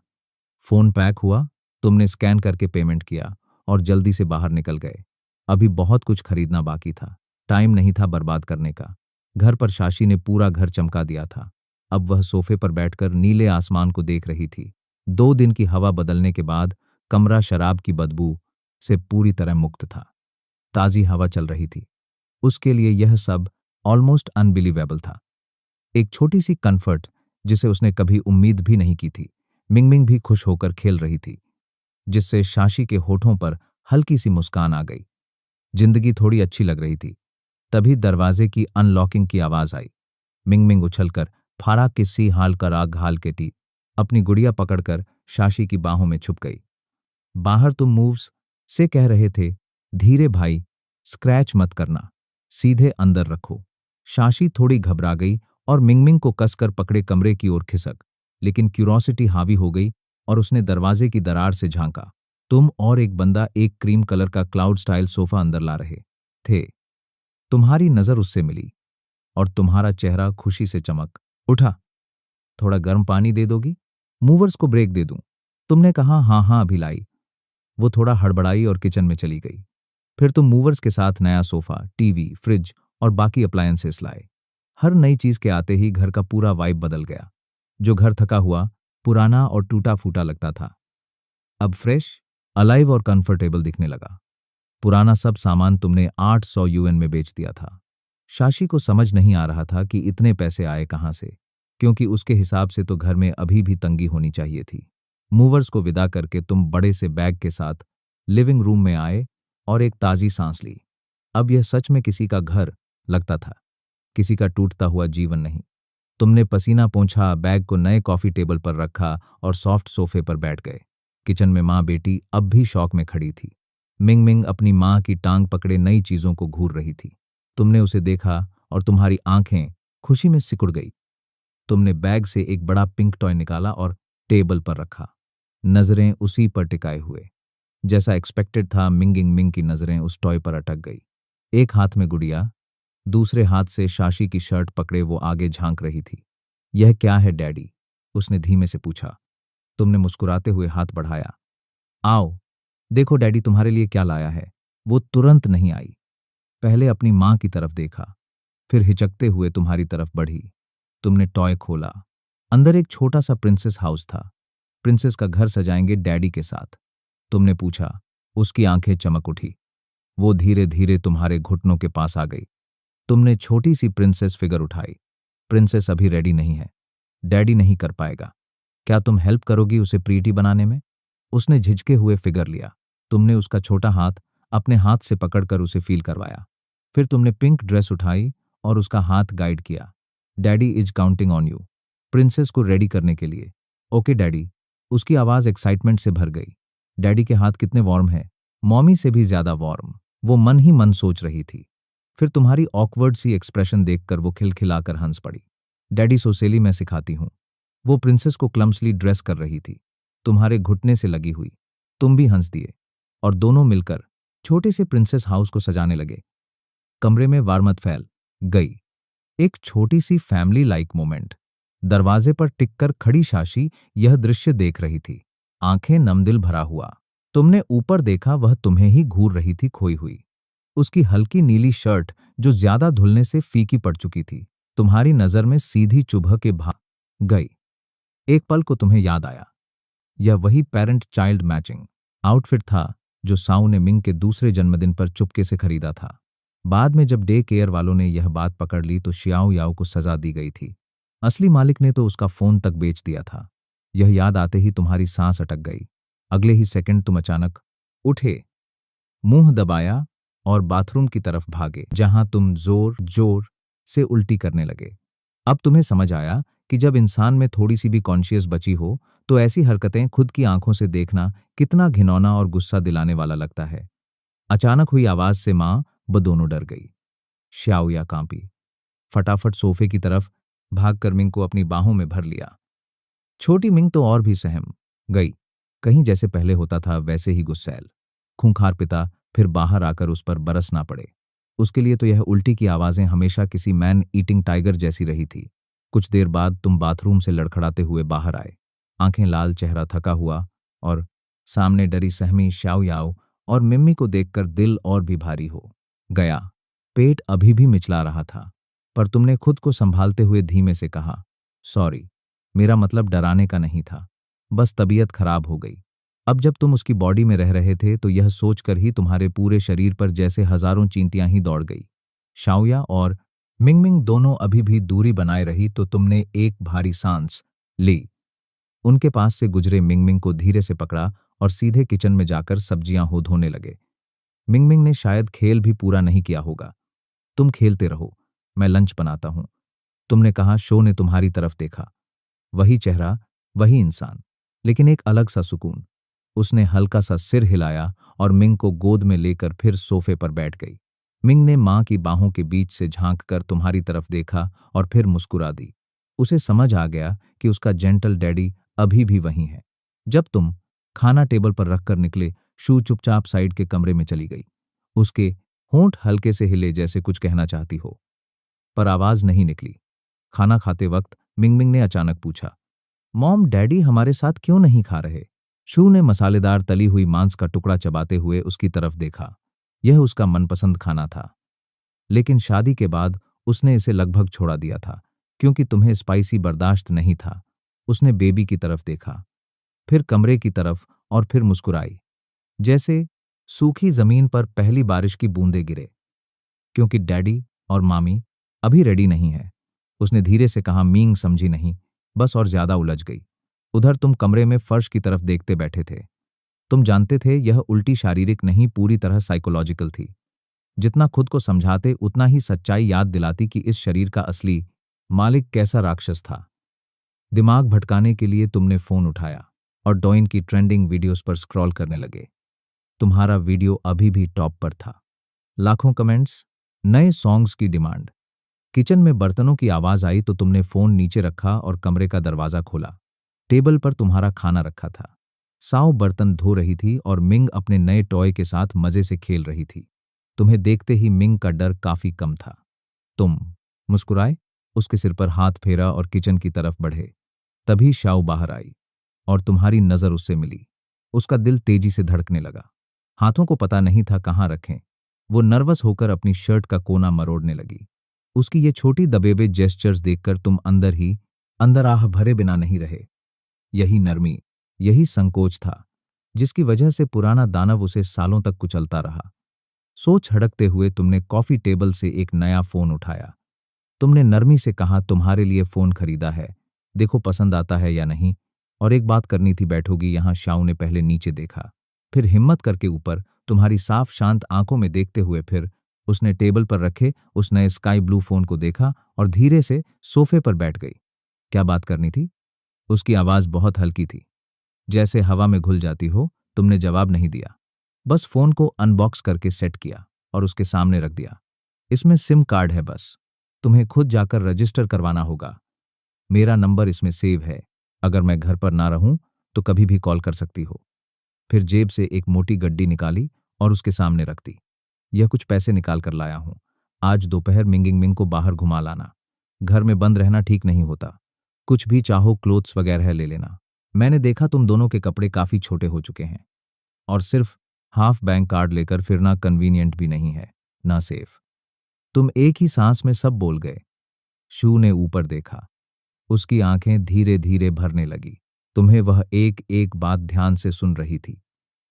S1: फोन पैक हुआ, तुमने स्कैन करके पेमेंट किया और जल्दी से बाहर निकल गए। अभी बहुत कुछ खरीदना बाकी था, टाइम नहीं था बर्बाद करने का। घर पर शाशी ने पूरा घर चमका दिया था। अब वह सोफे पर बैठकर नीले आसमान को देख रही थी। 2 दिन की हवा बदलने के बाद कमरा शराब की बदबू से पूरी तरह मुक्त था। ताजी हवा चल रही थी। उसके लिए यह सब ऑलमोस्ट अनबिलीवेबल था। एक छोटी सी कंफर्ट जिसे उसने कभी उम्मीद भी नहीं की थी। मिंगमिंग भी खुश होकर खेल रही थी, जिससे शाशी के होठों पर हल्की सी मुस्कान आ गई। जिंदगी थोड़ी अच्छी लग रही थी। तभी दरवाजे की अनलॉकिंग की आवाज आई। मिंगमिंग उछलकर फारा किस्सी हाल का राग घाल के टी अपनी गुड़िया पकड़कर शाशी की बाहों में छुप गई। बाहर तुम मूव्स से कह रहे थे, धीरे भाई, स्क्रैच मत करना, सीधे अंदर रखो। शाशी थोड़ी घबरा गई और मिंगमिंग को कसकर पकड़े कमरे की ओर खिसक, लेकिन क्यूरोसिटी हावी हो गई और उसने दरवाजे की दरार से झांका। तुम और एक बंदा एक क्रीम कलर का क्लाउड स्टाइल सोफा अंदर ला रहे थे। तुम्हारी नजर उससे मिली और तुम्हारा चेहरा खुशी से चमक उठा। थोड़ा गर्म पानी दे दोगी? मूवर्स को ब्रेक दे दूं? तुमने कहा, हाँ हाँ अभी लाई। वो थोड़ा हड़बड़ाई और किचन में चली गई। फिर तुम मूवर्स के साथ नया सोफा, टीवी, फ्रिज और बाकी अप्लायंसेस लाए। हर नई चीज के आते ही घर का पूरा वाइब बदल गया। जो घर थका हुआ, पुराना और टूटा फूटा लगता था, अब फ्रेश, अलाइव और कंफर्टेबल दिखने लगा। पुराना सब सामान तुमने 800 UN में बेच दिया था। शाशी को समझ नहीं आ रहा था कि इतने पैसे आए कहां से, क्योंकि उसके हिसाब से तो घर में अभी भी तंगी होनी चाहिए थी। मूवर्स को विदा करके तुम बड़े से बैग के साथ लिविंग रूम में आए और एक ताजी सांस ली। अब यह सच में किसी का घर लगता था, किसी का टूटता हुआ जीवन नहीं। तुमने पसीना पोंछा, बैग को नए कॉफी टेबल पर रखा और सॉफ्ट सोफे पर बैठ गए। किचन में माँ बेटी अब भी शौक में खड़ी थी। मिंगमिंग अपनी माँ की टांग पकड़े नई चीजों को घूर रही थी। तुमने उसे देखा और तुम्हारी आंखें खुशी में सिकुड़ गई। तुमने बैग से एक बड़ा पिंक टॉय निकाला और टेबल पर रखा, नजरें उसी पर टिकाए हुए। जैसा एक्सपेक्टेड था, मिंग की नजरें उस टॉय पर अटक गई। एक हाथ में गुड़िया, दूसरे हाथ से शाशी की शर्ट पकड़े वो आगे झांक रही थी। यह क्या है डैडी? उसने धीमे से पूछा। तुमने मुस्कुराते हुए हाथ बढ़ाया। आओ देखो डैडी तुम्हारे लिए क्या लाया है। वो तुरंत नहीं आई। पहले अपनी माँ की तरफ देखा, फिर हिचकते हुए तुम्हारी तरफ बढ़ी। तुमने टॉय खोला। अंदर एक छोटा सा प्रिंसेस हाउस था। प्रिंसेस का घर सजाएंगे डैडी के साथ। तुमने पूछा। उसकी आंखें चमक उठी। वो धीरे धीरे तुम्हारे घुटनों के पास आ गई। तुमने छोटी सी प्रिंसेस फिगर उठाई। प्रिंसेस अभी रेडी नहीं है, डैडी नहीं कर पाएगा। क्या तुम हेल्प करोगी उसे प्रीटी बनाने में? उसने झिझके हुए फिगर लिया। तुमने उसका छोटा हाथ अपने हाथ से पकड़कर उसे फील करवाया। फिर तुमने पिंक ड्रेस उठाई और उसका हाथ गाइड किया। Daddy is counting on you, princess को रेडी करने के लिए। Okay daddy. उसकी आवाज एक्साइटमेंट से भर गई। डैडी के हाथ कितने वार्म हैं, मॉमी से भी ज्यादा वार्म, वो मन ही मन सोच रही थी। फिर तुम्हारी ऑकवर्ड सी एक्सप्रेशन देखकर वो खिलखिलाकर हंस पड़ी। डैडी सोसेली मैं सिखाती हूँ। वो प्रिंसेस को क्लम्सली ड्रेस कर रही थी, तुम्हारे घुटने से लगी हुई। तुम भी हंस दिए और दोनों मिलकर छोटे से प्रिंसेस हाउस को सजाने लगे। कमरे में वारमत फैल गई। एक छोटी सी फैमिली लाइक मोमेंट। दरवाजे पर टिककर खड़ी शाशी यह दृश्य देख रही थी, आंखें नमदिल भरा हुआ। तुमने ऊपर देखा, वह तुम्हें ही घूर रही थी खोई हुई। उसकी हल्की नीली शर्ट जो ज्यादा धुलने से फीकी पड़ चुकी थी, तुम्हारी नजर में सीधी चुभ के भा गई। एक पल को तुम्हें याद आया, यह वही पेरेंट चाइल्ड मैचिंग आउटफिट था जो साउ ने मिंग के दूसरे जन्मदिन पर चुपके से खरीदा था। बाद में जब डे केयर वालों ने यह बात पकड़ ली तो शियाओ याओ को सजा दी गई थी। असली मालिक ने तो उसका फोन तक बेच दिया था। यह याद आते ही तुम्हारी सांस अटक गई। अगले ही सेकंड तुम अचानक उठे, मुंह दबाया और बाथरूम की तरफ भागे, जहां तुम जोर जोर से उल्टी करने लगे। अब तुम्हें समझ आया कि जब इंसान में थोड़ी सी भी कॉन्शियस बची हो तो ऐसी हरकतें खुद की आंखों से देखना कितना घिनौना और गुस्सा दिलाने वाला लगता है। अचानक हुई आवाज से मां ब दोनों डर गई। श्याओया कांपी, फटाफट सोफे की तरफ भागकर मिंग को अपनी बाहों में भर लिया। छोटी मिंग तो और भी सहम गई, कहीं जैसे पहले होता था वैसे ही गुस्सैल। खूंखार पिता फिर बाहर आकर उस पर बरस ना पड़े। उसके लिए तो यह उल्टी की आवाजें हमेशा किसी मैन ईटिंग टाइगर जैसी रही थी। कुछ देर बाद तुम बाथरूम से लड़खड़ाते हुए बाहर आए, आंखें लाल, चेहरा थका हुआ, और सामने डरी सहमी श्याओ याओ और मिम्मी को देखकर दिल और भी भारी हो गया। पेट अभी भी मिचला रहा था, पर तुमने खुद को संभालते हुए धीमे से कहा, सॉरी, मेरा मतलब डराने का नहीं था, बस तबीयत खराब हो गई। अब जब तुम उसकी बॉडी में रह रहे थे तो यह सोचकर ही तुम्हारे पूरे शरीर पर जैसे हजारों चींटियां ही दौड़ गई। शाओया और मिंगमिंग दोनों अभी भी दूरी बनाए रही तो तुमने एक भारी सांस ली। उनके पास से गुजरे मिंगमिंग को धीरे से पकड़ा और सीधे किचन में जाकर सब्जियां हो धोने लगे। मिंगमिंग ने शायद खेल भी पूरा नहीं किया होगा। तुम खेलते रहो, मैं लंच बनाता हूं, तुमने कहा। शो ने तुम्हारी तरफ देखा, वही चेहरा, वही इंसान, लेकिन एक अलग सा सुकून। उसने हल्का सा सिर हिलाया और मिंग को गोद में लेकर फिर सोफे पर बैठ गई। मिंग ने मां की बाहों के बीच से झांककर तुम्हारी तरफ देखा और फिर मुस्कुरा दी। उसे समझ आ गया कि उसका जेंटल डैडी अभी भी वहीं है। जब तुम खाना टेबल पर रखकर निकले, शू चुपचाप साइड के कमरे में चली गई। उसके होंठ हल्के से हिले जैसे कुछ कहना चाहती हो, पर आवाज नहीं निकली। खाना खाते वक्त मिंगमिंग ने अचानक पूछा, मॉम, डैडी हमारे साथ क्यों नहीं खा रहे? शू ने मसालेदार तली हुई मांस का टुकड़ा चबाते हुए उसकी तरफ देखा। यह उसका मनपसंद खाना था, लेकिन शादी के बाद उसने इसे लगभग छोड़ा दिया था क्योंकि तुम्हें स्पाइसी बर्दाश्त नहीं था। उसने बेबी की तरफ देखा, फिर कमरे की तरफ और फिर मुस्कुराई, जैसे सूखी जमीन पर पहली बारिश की बूंदें गिरे। क्योंकि डैडी और मामी अभी रेडी नहीं है, उसने धीरे से कहा। मींग समझी नहीं, बस और ज्यादा उलझ गई। उधर तुम कमरे में फर्श की तरफ देखते बैठे थे। तुम जानते थे यह उल्टी शारीरिक नहीं, पूरी तरह साइकोलॉजिकल थी। जितना खुद को समझाते उतना ही सच्चाई याद दिलाती कि इस शरीर का असली मालिक कैसा राक्षस था। दिमाग भटकाने के लिए तुमने फोन उठाया और डॉइन की ट्रेंडिंग वीडियोस पर स्क्रॉल करने लगे। तुम्हारा वीडियो अभी भी टॉप पर था, लाखों कमेंट्स, नए सॉन्ग्स की डिमांड। किचन में बर्तनों की आवाज आई तो तुमने फोन नीचे रखा और कमरे का दरवाजा खोला। टेबल पर तुम्हारा खाना रखा था। साओ बर्तन धो रही थी और मिंग अपने नए टॉय के साथ मजे से खेल रही थी। तुम्हें देखते ही मिंग का डर काफी कम था। तुम मुस्कुराए, उसके सिर पर हाथ फेरा और किचन की तरफ बढ़े। तभी शाओ बाहर आई और तुम्हारी नजर उससे मिली। उसका दिल तेजी से धड़कने लगा। हाथों को पता नहीं था कहाँ रखें। वो नर्वस होकर अपनी शर्ट का कोना मरोड़ने लगी। उसकी ये छोटी दबेबे जेस्चर्स देखकर तुम अंदर ही अंदर आह भरे बिना नहीं रहे। यही नरमी, यही संकोच था जिसकी वजह से पुराना दानव उसे सालों तक कुचलता रहा। सोच हड़कते हुए तुमने कॉफी टेबल से एक नया फोन उठाया। तुमने नरमी से कहा, तुम्हारे लिए फोन खरीदा है, देखो पसंद आता है या नहीं। और एक बात करनी थी, बैठोगी यहां? शाऊ ने पहले नीचे देखा, फिर हिम्मत करके ऊपर, तुम्हारी साफ शांत आंखों में देखते हुए फिर उसने टेबल पर रखे उस नए स्काई ब्लू फोन को देखा और धीरे से सोफे पर बैठ गई। क्या बात करनी थी? उसकी आवाज बहुत हल्की थी, जैसे हवा में घुल जाती हो। तुमने जवाब नहीं दिया, बस फोन को अनबॉक्स करके सेट किया और उसके सामने रख दिया। इसमें सिम कार्ड है, बस तुम्हें खुद जाकर रजिस्टर करवाना होगा। मेरा नंबर इसमें सेव है, अगर मैं घर पर ना रहूं तो कभी भी कॉल कर सकती हो। फिर जेब से एक मोटी गड्डी निकाली और उसके सामने रख दी। यह कुछ पैसे निकाल कर लाया हूं, आज दोपहर मिंगिंग मिंग को बाहर घुमा लाना। घर में बंद रहना ठीक नहीं होता, कुछ भी चाहो क्लोथ्स वगैरह ले लेना। मैंने देखा तुम दोनों के कपड़े काफी छोटे हो चुके हैं, और सिर्फ हाफ बैंक कार्ड लेकर फिरना कन्वीनियंट भी नहीं है, ना सेफ। तुम एक ही सांस में सब बोल गए। शू ने ऊपर देखा, उसकी आंखें धीरे धीरे भरने लगी। तुम्हें वह एक एक बात ध्यान से सुन रही थी,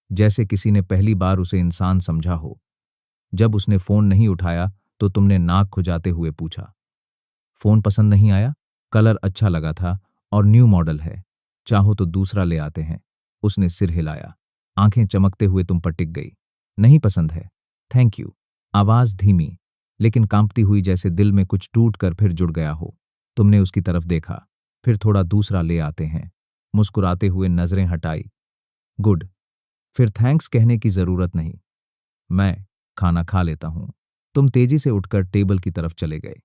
S1: जैसे किसी ने पहली बार उसे इंसान समझा हो। जब उसने फोन नहीं उठाया तो तुमने नाक खुजाते हुए पूछा, फोन पसंद नहीं आया? कलर अच्छा लगा था और न्यू मॉडल है, चाहो तो दूसरा ले आते हैं। उसने सिर हिलाया, आंखें चमकते हुए तुम पर टिक गई। नहीं पसंद है, थैंक यू। आवाज धीमी लेकिन कांपती हुई, जैसे दिल में कुछ टूट कर फिर जुड़ गया हो। तुमने उसकी तरफ देखा, फिर थोड़ा दूसरा ले आते हैं, मुस्कुराते हुए नजरें हटाई। गुड, फिर थैंक्स कहने की जरूरत नहीं, मैं खाना खा लेता हूं। तुम तेजी से उठकर टेबल की तरफ चले गए।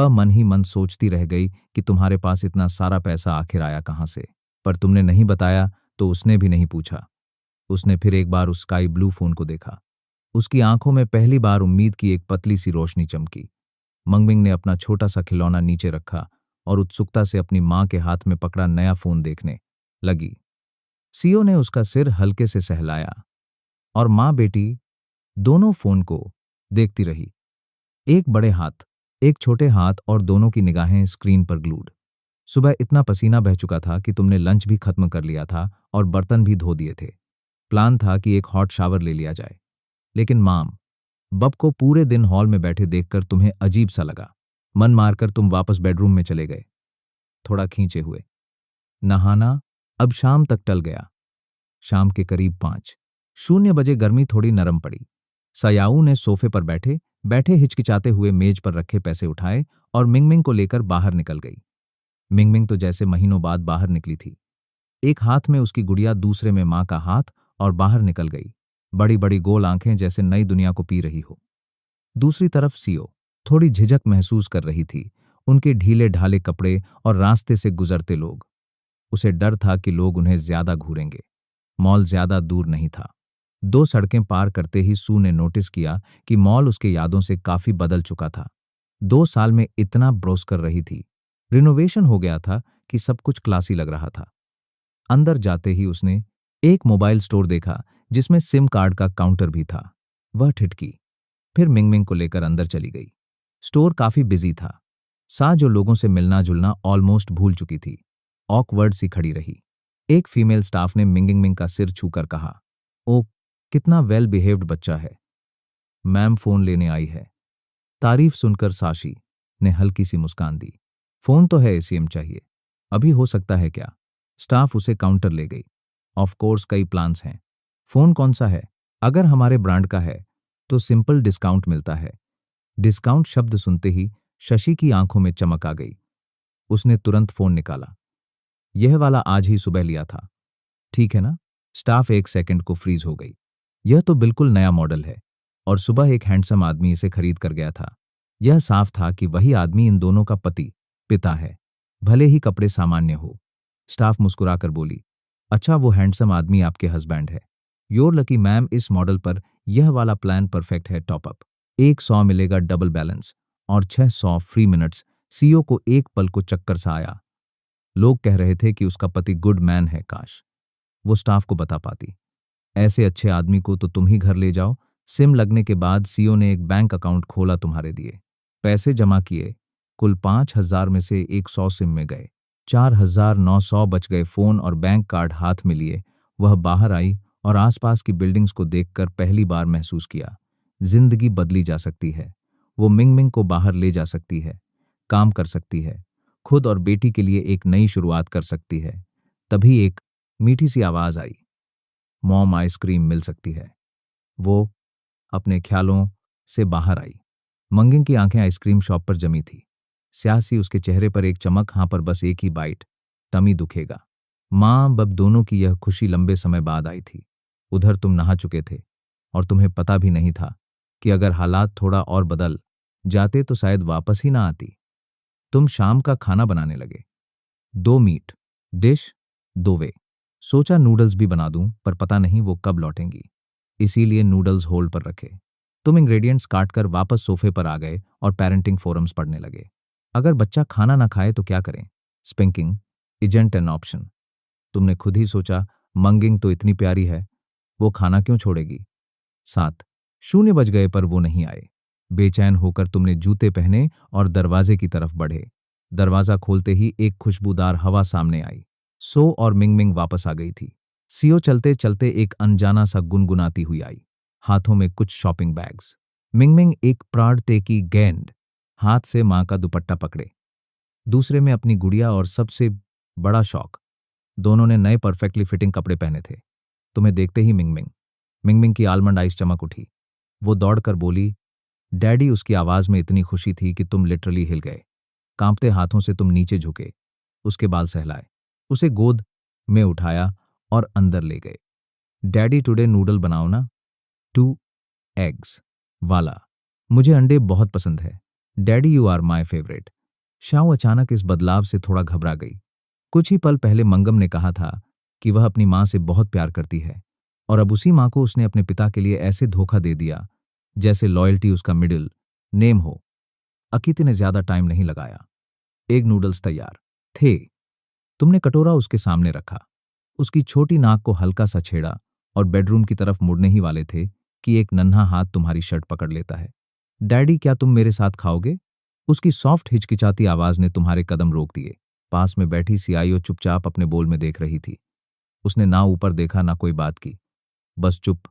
S1: मन ही मन सोचती रह गई कि तुम्हारे पास इतना सारा पैसा आखिर आया कहां से, पर तुमने नहीं बताया तो उसने भी नहीं पूछा। उसने फिर एक बार उस स्काई ब्लू फोन को देखा। उसकी आंखों में पहली बार उम्मीद की एक पतली सी रोशनी चमकी। मंगमिंग ने अपना छोटा सा खिलौना नीचे रखा और उत्सुकता से अपनी मां के हाथ में पकड़ा नया फोन देखने लगी। सीओ ने उसका सिर हल्के से सहलाया और मां बेटी दोनों फोन को देखती रही। एक बड़े हाथ, एक छोटे हाथ, और दोनों की निगाहें स्क्रीन पर ग्लूड। सुबह इतना पसीना बह चुका था कि तुमने लंच भी खत्म कर लिया था और बर्तन भी धो दिए थे। प्लान था कि एक हॉट शावर ले लिया जाए, लेकिन माम बब को पूरे दिन हॉल में बैठे देखकर तुम्हें अजीब सा लगा। मन मारकर तुम वापस बेडरूम में चले गए, थोड़ा खींचे हुए। नहाना अब शाम तक टल गया। शाम के करीब 5:00 गर्मी थोड़ी नरम पड़ी। सयाऊ ने सोफे पर बैठे बैठे हिचकिचाते हुए मेज पर रखे पैसे उठाए और मिंगमिंग को लेकर बाहर निकल गई। मिंगमिंग तो जैसे महीनों बाद बाहर निकली थी, एक हाथ में उसकी गुड़िया, दूसरे में मां का हाथ, और बाहर निकल गई, बड़ी बड़ी गोल आंखें जैसे नई दुनिया को पी रही हो। दूसरी तरफ सीओ थोड़ी झिझक महसूस कर रही थी, उनके ढीले ढाले कपड़े और रास्ते से गुजरते लोग। उसे डर था कि लोग उन्हें ज्यादा घूरेंगे। मॉल ज्यादा दूर नहीं था। 2 सड़कें पार करते ही सू ने नोटिस किया कि मॉल उसके यादों से काफी बदल चुका था। 2 साल में इतना ब्रोस कर रही थी, रिनोवेशन हो गया था कि सब कुछ क्लासी लग रहा था। अंदर जाते ही उसने एक मोबाइल स्टोर देखा जिसमें सिम कार्ड का काउंटर भी था। वह ठिठकी, फिर मिंगमिंग को लेकर अंदर चली गई। स्टोर काफी बिजी था। सा जो लोगों से मिलना जुलना ऑलमोस्ट भूल चुकी थी, ऑकवर्ड सी खड़ी रही। एक फीमेल स्टाफ ने मिंगिंग का सिर छूकर कहा, ओ कितना वेल बिहेव्ड बच्चा है, मैम फोन लेने आई है। तारीफ सुनकर साशी ने हल्की सी मुस्कान दी। फोन तो है, एसीएम चाहिए, अभी हो सकता है क्या? स्टाफ उसे काउंटर ले गई। ऑफ कोर्स कई प्लान्स हैं। फोन कौन सा है? अगर हमारे ब्रांड का है तो सिंपल डिस्काउंट मिलता है। डिस्काउंट शब्द सुनते ही शशि की आंखों में चमक आ गई। उसने तुरंत फोन निकाला। यह वाला आज ही सुबह लिया था, ठीक है ना? स्टाफ एक सेकंड को फ्रीज हो गई। यह तो बिल्कुल नया मॉडल है और सुबह एक हैंडसम आदमी इसे खरीद कर गया था। यह साफ था कि वही आदमी इन दोनों का पिता है, भले ही कपड़े सामान्य हो। स्टाफ मुस्कुराकर बोली, अच्छा वो हैंडसम आदमी आपके हस्बैंड है। योर लकी मैम, इस मॉडल पर यह वाला प्लान परफेक्ट है। टॉपअप 100 मिलेगा डबल बैलेंस और 600 फ्री मिनट्स। सीईओ को एक पल को चक्कर सा आया। लोग कह रहे थे कि उसका पति गुड मैन है, काश वो स्टाफ को बता पाती। ऐसे अच्छे आदमी को तो तुम ही घर ले जाओ। सिम लगने के बाद सीईओ ने एक बैंक अकाउंट खोला, तुम्हारे दिए पैसे जमा किए। कुल 5,000 में से 100 सिम में गए, 4,900 बच गए। फोन और बैंक कार्ड हाथ में लिए वह बाहर आई और आसपास की बिल्डिंग्स को देखकर पहली बार महसूस किया जिंदगी बदली जा सकती है। वो मिंग मिंग को बाहर ले जा सकती है, काम कर सकती है, खुद और बेटी के लिए एक नई शुरुआत कर सकती है। तभी एक मीठी सी आवाज आई, मॉम आइसक्रीम मिल सकती है। वो अपने ख्यालों से बाहर आई। मंगिंग की आंखें आइसक्रीम शॉप पर जमी थी। स्यासी उसके चेहरे पर एक चमक, हाँ पर बस एक ही बाइट, टमी दुखेगा। मां बब दोनों की यह खुशी लंबे समय बाद आई थी। उधर तुम नहा चुके थे और तुम्हें पता भी नहीं था कि अगर हालात थोड़ा और बदल जाते तो शायद वापस ही ना आती। तुम शाम का खाना बनाने लगे। 2 मीट डिश, 2 वे। सोचा नूडल्स भी बना दूं, पर पता नहीं वो कब लौटेंगी, इसीलिए नूडल्स होल्ड पर रखे। तुम इंग्रेडिएंट्स काटकर वापस सोफे पर आ गए और पेरेंटिंग फोरम्स पढ़ने लगे। अगर बच्चा खाना ना खाए तो क्या करें? स्पिंकिंग इजेंट एन ऑप्शन। तुमने खुद ही सोचा, मंगिंग तो इतनी प्यारी है, वो खाना क्यों छोड़ेगी? 7:00 बज गए पर वो नहीं आए। बेचैन होकर तुमने जूते पहने और दरवाजे की तरफ बढ़े। दरवाजा खोलते ही एक खुशबूदार हवा सामने आई। सो और मिंग मिंग वापस आ गई थी। सीओ चलते चलते एक अनजाना सा गुनगुनाती हुई आई, हाथों में कुछ शॉपिंग बैग्स। मिंग मिंग एक प्राणते की गेंद, हाथ से मां का दुपट्टा पकड़े, दूसरे में अपनी गुड़िया और सबसे बड़ा शौक, दोनों ने नए परफेक्टली फिटिंग कपड़े पहने थे। तुम्हें देखते ही मिंग मिंग की आलमंड आइस चमक उठी। वो दौड़कर बोली, डैडी। उसकी आवाज में इतनी खुशी थी कि तुम लिटरली हिल गए। कांपते हाथों से तुम नीचे झुके, उसके बाल सहलाए, उसे गोद में उठाया और अंदर ले गए। डैडी टुडे नूडल बनाओ ना, 2 एग्स वाला। मुझे अंडे बहुत पसंद है। Daddy you are my favourite. Shao अचानक इस बदलाव से थोड़ा घबरा गई। कुछ ही पल पहले मंगम ने कहा था कि वह अपनी मां से बहुत प्यार करती है, और अब उसी मां को उसने अपने पिता के लिए ऐसे धोखा दे दिया जैसे लॉयल्टी उसका मिडिल नेम हो। अकिति ने ज्यादा टाइम नहीं लगाया। एग नूडल्स तैयार थे। तुमने कटोरा उसके सामने रखा, उसकी छोटी नाक को हल्का सा छेड़ा और बेडरूम की तरफ मुड़ने ही वाले थे कि एक नन्हा हाथ तुम्हारी शर्ट पकड़ लेता है। डैडी क्या तुम मेरे साथ खाओगे? उसकी सॉफ्ट हिचकिचाती आवाज ने तुम्हारे कदम रोक दिए। पास में बैठी सीआईओ चुपचाप अपने बोल में देख रही थी। उसने ना ऊपर देखा ना कोई बात की, बस चुप।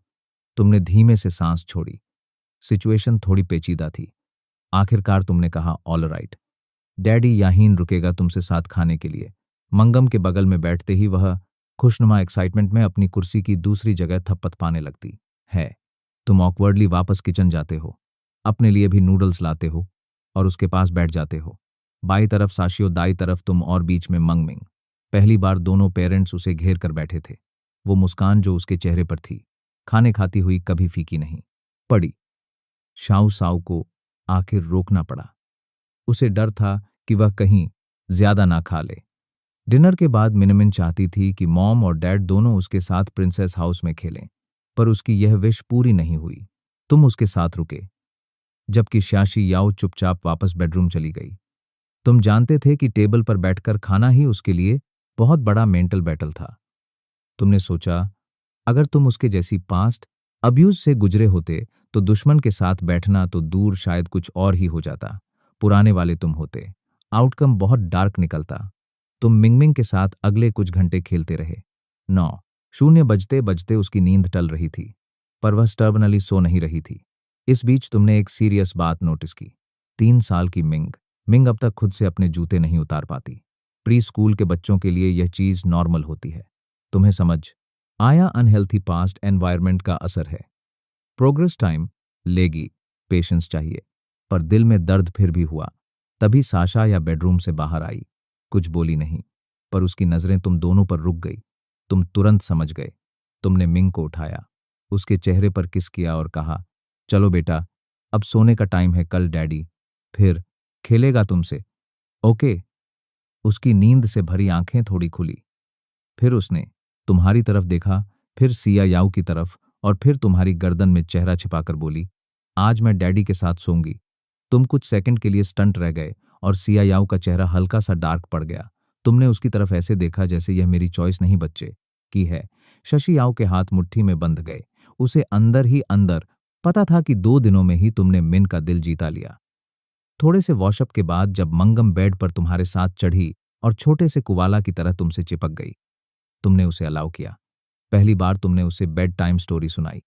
S1: तुमने धीमे से सांस छोड़ी। सिचुएशन थोड़ी पेचीदा थी। आखिरकार तुमने कहा, ऑल राइट डैडी, याहीन रुकेगा तुमसे साथ खाने के लिए। मंगम के बगल में बैठते ही वह खुशनुमा एक्साइटमेंट में अपनी कुर्सी की दूसरी जगह थपथ पाने लगती है। तुम ऑकवर्डली वापस किचन जाते हो, अपने लिए भी नूडल्स लाते हो और उसके पास बैठ जाते हो। बाई तरफ साशियो, दाई तरफ तुम और बीच में मंगमिंग। पहली बार दोनों पेरेंट्स उसे घेर कर बैठे थे। वो मुस्कान जो उसके चेहरे पर थी, खाने खाती हुई कभी फीकी नहीं पड़ी। शाओ साओ को आखिर रोकना पड़ा। उसे डर था कि वह कहीं ज्यादा ना खा ले। डिनर के बाद मिनमिन चाहती थी कि मॉम और डैड दोनों उसके साथ प्रिंसेस हाउस में खेलें, पर उसकी यह विश पूरी नहीं हुई। तुम उसके साथ रुके, जबकि शाशी याओ चुपचाप वापस बेडरूम चली गई। तुम जानते थे कि टेबल पर बैठकर खाना ही उसके लिए बहुत बड़ा मेंटल बैटल था। तुमने सोचा, अगर तुम उसके जैसी पास्ट अब्यूज से गुजरे होते तो दुश्मन के साथ बैठना तो दूर, शायद कुछ और ही हो जाता। पुराने वाले तुम होते, आउटकम बहुत डार्क निकलता। तुम मिंगमिंग के साथ अगले कुछ घंटे खेलते रहे। 9:00 बजते बजते उसकी नींद टल रही थी, पर वह स्टर्बनली सो नहीं रही थी। इस बीच तुमने एक सीरियस बात नोटिस की। 3 साल की मिंग अब तक खुद से अपने जूते नहीं उतार पाती। प्री स्कूल के बच्चों के लिए यह चीज नॉर्मल होती है। तुम्हें समझ आया अनहेल्थी पास्ट एनवायरनमेंट का असर है। प्रोग्रेस टाइम लेगी, पेशेंस चाहिए। पर दिल में दर्द फिर भी हुआ। तभी साशा या बेडरूम से बाहर आई। कुछ बोली नहीं, पर उसकी नजरें तुम दोनों पर रुक गई। तुम तुरंत समझ गए। तुमने मिंग को उठाया, उसके चेहरे पर किस किया और कहा, चलो बेटा, अब सोने का टाइम है, कल डैडी फिर खेलेगा तुमसे, ओके? उसकी नींद से भरी आंखें थोड़ी खुली। फिर उसने तुम्हारी तरफ देखा, फिर सिया याओ की तरफ, और फिर तुम्हारी गर्दन में चेहरा छिपाकर बोली, आज मैं डैडी के साथ सोऊंगी। तुम कुछ सेकंड के लिए स्टंट रह गए और सिया याओ का चेहरा हल्का सा डार्क पड़ गया। तुमने उसकी तरफ ऐसे देखा जैसे यह मेरी चॉइस नहीं बच्चे की है। शशि याओ के हाथ मुट्ठी में बंध गए। उसे अंदर ही अंदर पता था कि 2 दिनों में ही तुमने मिन का दिल जीता लिया। थोड़े से वॉशअप के बाद जब मंगम बेड पर तुम्हारे साथ चढ़ी और छोटे से कुवाला की तरह तुमसे चिपक गई, तुमने उसे अलाउ किया। पहली बार तुमने उसे बेड टाइम स्टोरी सुनाई,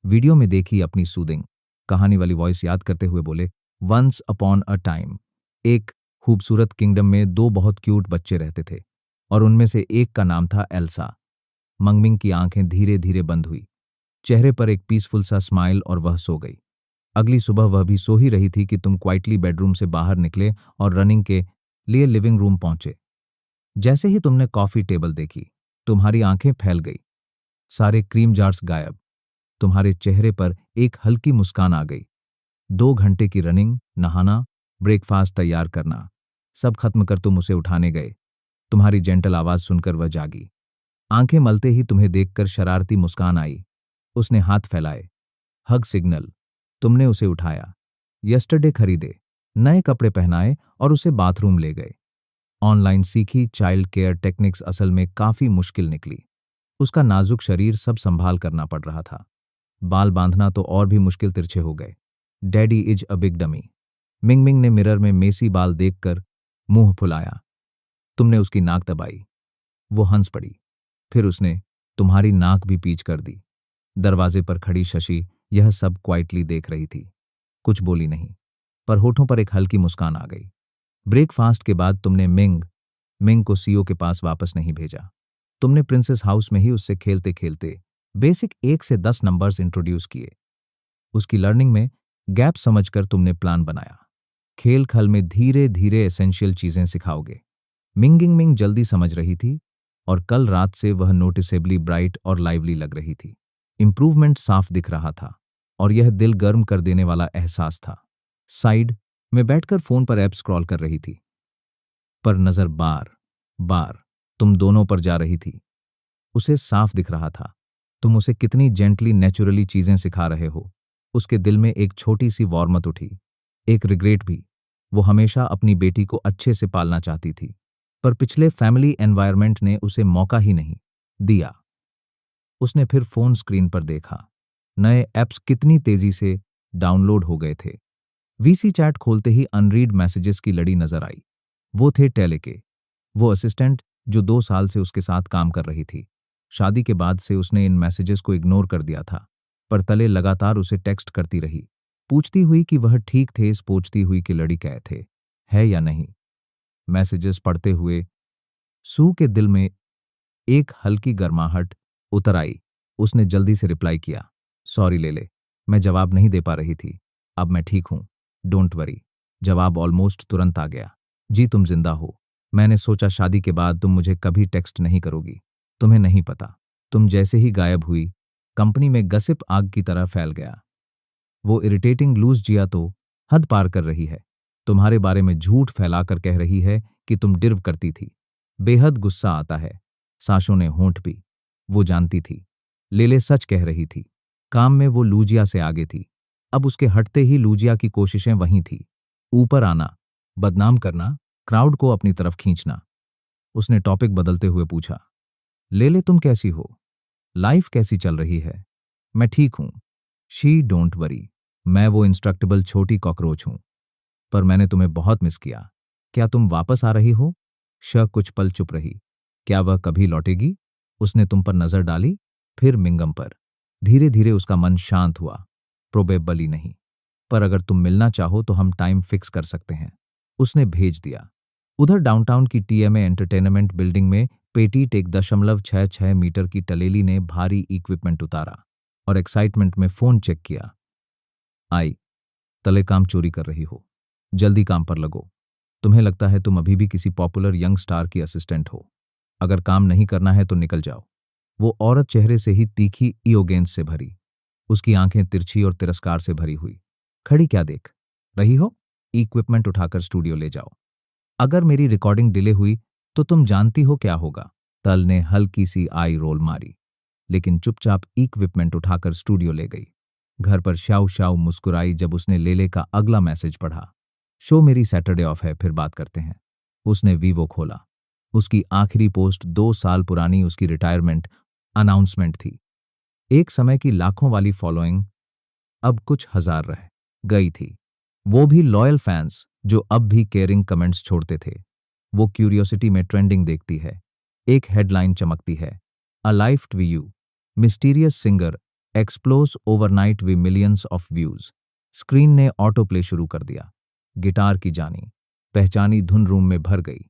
S1: वीडियो में देखी अपनी सूदिंग कहानी वाली वॉइस याद करते हुए बोले, वंस अपॉन अ टाइम, एक खूबसूरत किंगडम में दो बहुत क्यूट बच्चे रहते थे और उनमें से एक का नाम था एल्सा। मंगमिंग की आंखें धीरे धीरे बंद हुई, चेहरे पर एक पीसफुल सा स्माइल, और वह सो गई। अगली सुबह वह भी सो ही रही थी कि तुम क्वाइटली बेडरूम से बाहर निकले और रनिंग के लिए लिविंग रूम पहुंचे। जैसे ही तुमने कॉफी टेबल देखी, तुम्हारी आंखें फैल गई। सारे क्रीम जार्स गायब, तुम्हारे चेहरे पर एक हल्की मुस्कान आ गई। 2 घंटे की रनिंग, नहाना, ब्रेकफास्ट तैयार करना, सब खत्म कर तुम उसे उठाने गए। तुम्हारी जेंटल आवाज सुनकर वह जागी। आंखें मलते ही तुम्हें देखकर शरारती मुस्कान आई। उसने हाथ फैलाए, हग सिग्नल। तुमने उसे उठाया, यस्टरडे खरीदे, नए कपड़े पहनाए और उसे बाथरूम ले गए। ऑनलाइन सीखी चाइल्ड केयर टेक्निक्स असल में काफी मुश्किल निकली। उसका नाजुक शरीर सब संभाल करना पड़ रहा था। बाल बांधना तो और भी मुश्किल तिरछे हो गए। Daddy is a big dummy. Mingming ने मिरर में मेसी बाल देखकर मुंह फुलाया। तुमने उसकी नाक दबाई, वो हंस पड़ी। फिर उसने तुम्हारी नाक भी पीच कर दी। दरवाजे पर खड़ी शशि यह सब क्वाइटली देख रही थी। कुछ बोली नहीं, पर होठों पर एक हल्की मुस्कान आ गई। ब्रेकफास्ट के बाद तुमने मिंग को सीओ के पास वापस नहीं भेजा। तुमने प्रिंसेस हाउस में ही उससे खेलते खेलते बेसिक 1 से 10 नंबर्स इंट्रोड्यूस किए। उसकी लर्निंग में गैप समझकर तुमने प्लान बनाया। खेल खल में धीरे धीरे एसेंशियल चीजें सिखाओगे। मिंग जल्दी समझ रही थी और कल रात से वह नोटिसेबली ब्राइट और लाइवली लग रही थी। इंप्रूवमेंट साफ दिख रहा था और यह दिल गर्म कर देने वाला एहसास था। साइड में बैठकर फोन पर ऐप स्क्रॉल कर रही थी, पर नजर बार बार तुम दोनों पर जा रही थी। उसे साफ दिख रहा था तुम उसे कितनी जेंटली नेचुरली चीजें सिखा रहे हो। उसके दिल में एक छोटी सी वार्मत उठी, एक रिग्रेट भी। वो हमेशा अपनी बेटी को अच्छे से पालना चाहती थी, पर पिछले फैमिली एनवायरनमेंट ने उसे मौका ही नहीं दिया। उसने फिर फोन स्क्रीन पर देखा, नए ऐप्स कितनी तेजी से डाउनलोड हो गए थे। वीसी चैट खोलते ही अनरीड मैसेजेस की लड़ी नजर आई। वो थे टेले के, वो असिस्टेंट जो 2 साल से उसके साथ काम कर रही थी। शादी के बाद से उसने इन मैसेजेस को इग्नोर कर दिया था, पर तले लगातार उसे टेक्स्ट करती रही, पूछती हुई कि वह ठीक थे, पूछती हुई कि लड़ी कहे थे, है या नहीं। मैसेजेस पढ़ते हुए सू के दिल में एक हल्की गर्माहट उतर आई। उसने जल्दी से रिप्लाई किया, सॉरी लेले, मैं जवाब नहीं दे पा रही थी। अब मैं ठीक हूं, डोंट वरी। जवाब ऑलमोस्ट तुरंत आ गया, जी तुम जिंदा हो। मैंने सोचा शादी के बाद तुम मुझे कभी टेक्स्ट नहीं करोगी। तुम्हें नहीं पता, तुम जैसे ही गायब हुई कंपनी में गसिप आग की तरह फैल गया। वो इरिटेटिंग लूज जिया तो हद पार कर रही है। तुम्हारे बारे में झूठ फैलाकर कह रही है कि तुम डिर्व करती थी। बेहद गुस्सा आता है। साशों ने होंठ भी। वो जानती थी लेले सच कह रही थी। काम में वो लूजिया से आगे थी। अब उसके हटते ही लूजिया की कोशिशें वहीं थी, ऊपर आना, बदनाम करना, क्राउड को अपनी तरफ खींचना। उसने टॉपिक बदलते हुए पूछा, लेले तुम कैसी हो, लाइफ कैसी चल रही है। मैं ठीक हूं, शी डोंट वरी। मैं वो इंस्ट्रक्टेबल छोटी कॉकरोच हूं, पर मैंने तुम्हें बहुत मिस किया। क्या तुम वापस आ रही हो। श कुछ पल चुप रही। क्या वह कभी लौटेगी। उसने तुम पर नजर डाली, फिर मिंगम पर। धीरे धीरे उसका मन शांत हुआ। प्रोबेबली नहीं, पर अगर तुम मिलना चाहो तो हम टाइम फिक्स कर सकते हैं। उसने भेज दिया। उधर डाउनटाउन की टीएमए एंटरटेनमेंट बिल्डिंग में पेटीट 1.66 मीटर की टलेली ने भारी इक्विपमेंट उतारा और एक्साइटमेंट में फोन चेक किया। आई, तले काम चोरी कर रही हो, जल्दी काम पर लगो। तुम्हें लगता है तुम अभी भी किसी पॉपुलर यंग स्टार की असिस्टेंट हो। अगर काम नहीं करना है तो निकल जाओ। वो औरत चेहरे से ही तीखी इयोगेंस से भरी, उसकी आंखें तिरछी और तिरस्कार से भरी हुई। खड़ी क्या देख रही हो, इक्विपमेंट उठाकर स्टूडियो ले जाओ। अगर मेरी रिकॉर्डिंग डिले हुई तो तुम जानती हो क्या होगा। तल ने हल्की सी आई रोल मारी, लेकिन चुपचाप इक्विपमेंट उठाकर स्टूडियो ले गई। घर पर शाऊ शाऊ मुस्कुराई जब उसने लेले का अगला मैसेज पढ़ा, शो मेरी सैटरडे ऑफ है, फिर बात करते हैं। उसने वीवो खोला। उसकी आखिरी पोस्ट 2 साल पुरानी उसकी रिटायरमेंट अनाउंसमेंट थी। एक समय की लाखों वाली फॉलोइंग अब कुछ हजार रह गई थी। वो भी लॉयल फैंस जो अब भी केयरिंग कमेंट्स छोड़ते थे। वो क्यूरियोसिटी में ट्रेंडिंग देखती है। एक हेडलाइन चमकती है, a life with you, mysterious singer explodes overnight with millions of views. Screen ने ऑटो प्ले शुरू कर दिया। गिटार की जानी पहचानी धुन रूम में भर गई।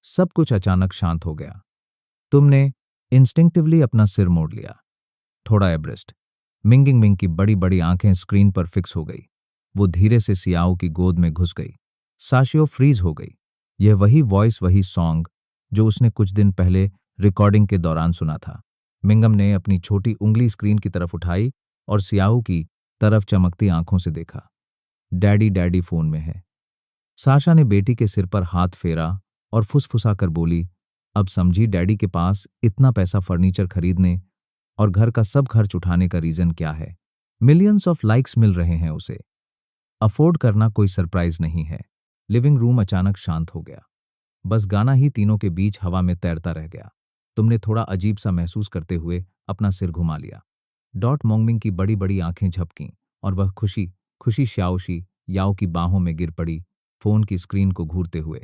S1: सब कुछ अचानक शांत हो गया। तुमने इंस्टिंक्टिवली अपना सिर मोड़ लिया। थोड़ा एब्रेस्ट। मिंगिंग मिंग की बड़ी बड़ी आंखें स्क्रीन पर फिक्स हो गई। वो धीरे से सियाओ की गोद में घुस गई। साशियो फ्रीज हो गई। यह वही वॉइस, वही सॉन्ग जो उसने कुछ दिन पहले रिकॉर्डिंग के दौरान सुना था। मिंगम ने अपनी छोटी उंगली स्क्रीन की तरफ उठाई और सियाओ की तरफ चमकती आंखों से देखा। डैडी डैडी फोन में है। साशा ने बेटी के सिर पर हाथ फेरा और फुसफुसा कर बोली, अब समझी डैडी के पास इतना पैसा फर्नीचर खरीदने और घर का सब खर्च उठाने का रीजन क्या है। मिलियंस ऑफ लाइक्स मिल रहे हैं उसे। अफोर्ड करना कोई सरप्राइज नहीं है। लिविंग रूम अचानक शांत हो गया। बस गाना ही तीनों के बीच हवा में तैरता रह गया। तुमने थोड़ा अजीब सा महसूस करते हुए अपना सिर घुमा लिया। डॉट मोंगमिंग की बड़ी बड़ी आंखें झपकीं और वह खुशी खुशी श्याओशी याओ की बाहों में गिर पड़ी, फोन की स्क्रीन को घूरते हुए।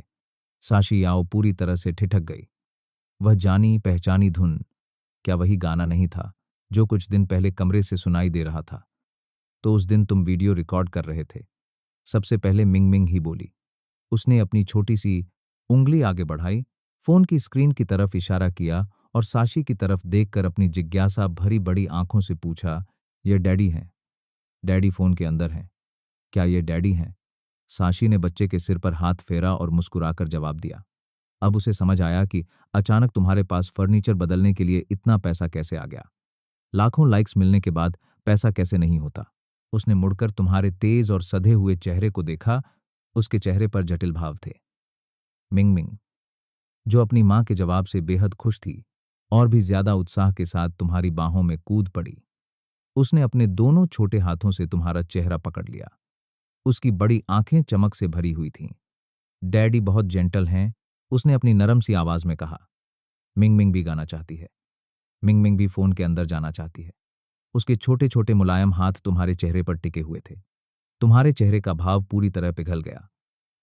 S1: साशी याओ पूरी तरह से ठिठक गई। वह जानी पहचानी धुन, क्या वही गाना नहीं था जो कुछ दिन पहले कमरे से सुनाई दे रहा था? तो उस दिन तुम वीडियो रिकॉर्ड कर रहे थे। सबसे पहले मिंग मिंग ही बोली। उसने अपनी छोटी सी उंगली आगे बढ़ाई, फोन की स्क्रीन की तरफ इशारा किया और साशी की तरफ देखकर अपनी जिज्ञासा भरी बड़ी आंखों से पूछा, ये डैडी हैं? डैडी फोन के अंदर हैं। क्या ये डैडी हैं? साशी ने बच्चे के सिर पर हाथ फेरा और मुस्कुराकर जवाब दिया। अब उसे समझ आया कि अचानक तुम्हारे पास फर्नीचर बदलने के लिए इतना पैसा कैसे आ गया। लाखों लाइक्स मिलने के बाद पैसा कैसे नहीं होता। उसने मुड़कर तुम्हारे तेज और सधे हुए चेहरे को देखा। उसके चेहरे पर जटिल भाव थे। मिंग मिंग, जो अपनी मां के जवाब से बेहद खुश थी, और भी ज्यादा उत्साह के साथ तुम्हारी बाहों में कूद पड़ी। उसने अपने दोनों छोटे हाथों से तुम्हारा चेहरा पकड़ लिया। उसकी बड़ी आंखें चमक से भरी हुई थीं। डैडी बहुत जेंटल हैं, उसने अपनी नरम सी आवाज में कहा। मिंग मिंग भी गाना चाहती है। मिंग मिंग भी फोन के अंदर जाना चाहती है। उसके छोटे छोटे मुलायम हाथ तुम्हारे चेहरे पर टिके हुए थे। तुम्हारे चेहरे का भाव पूरी तरह पिघल गया।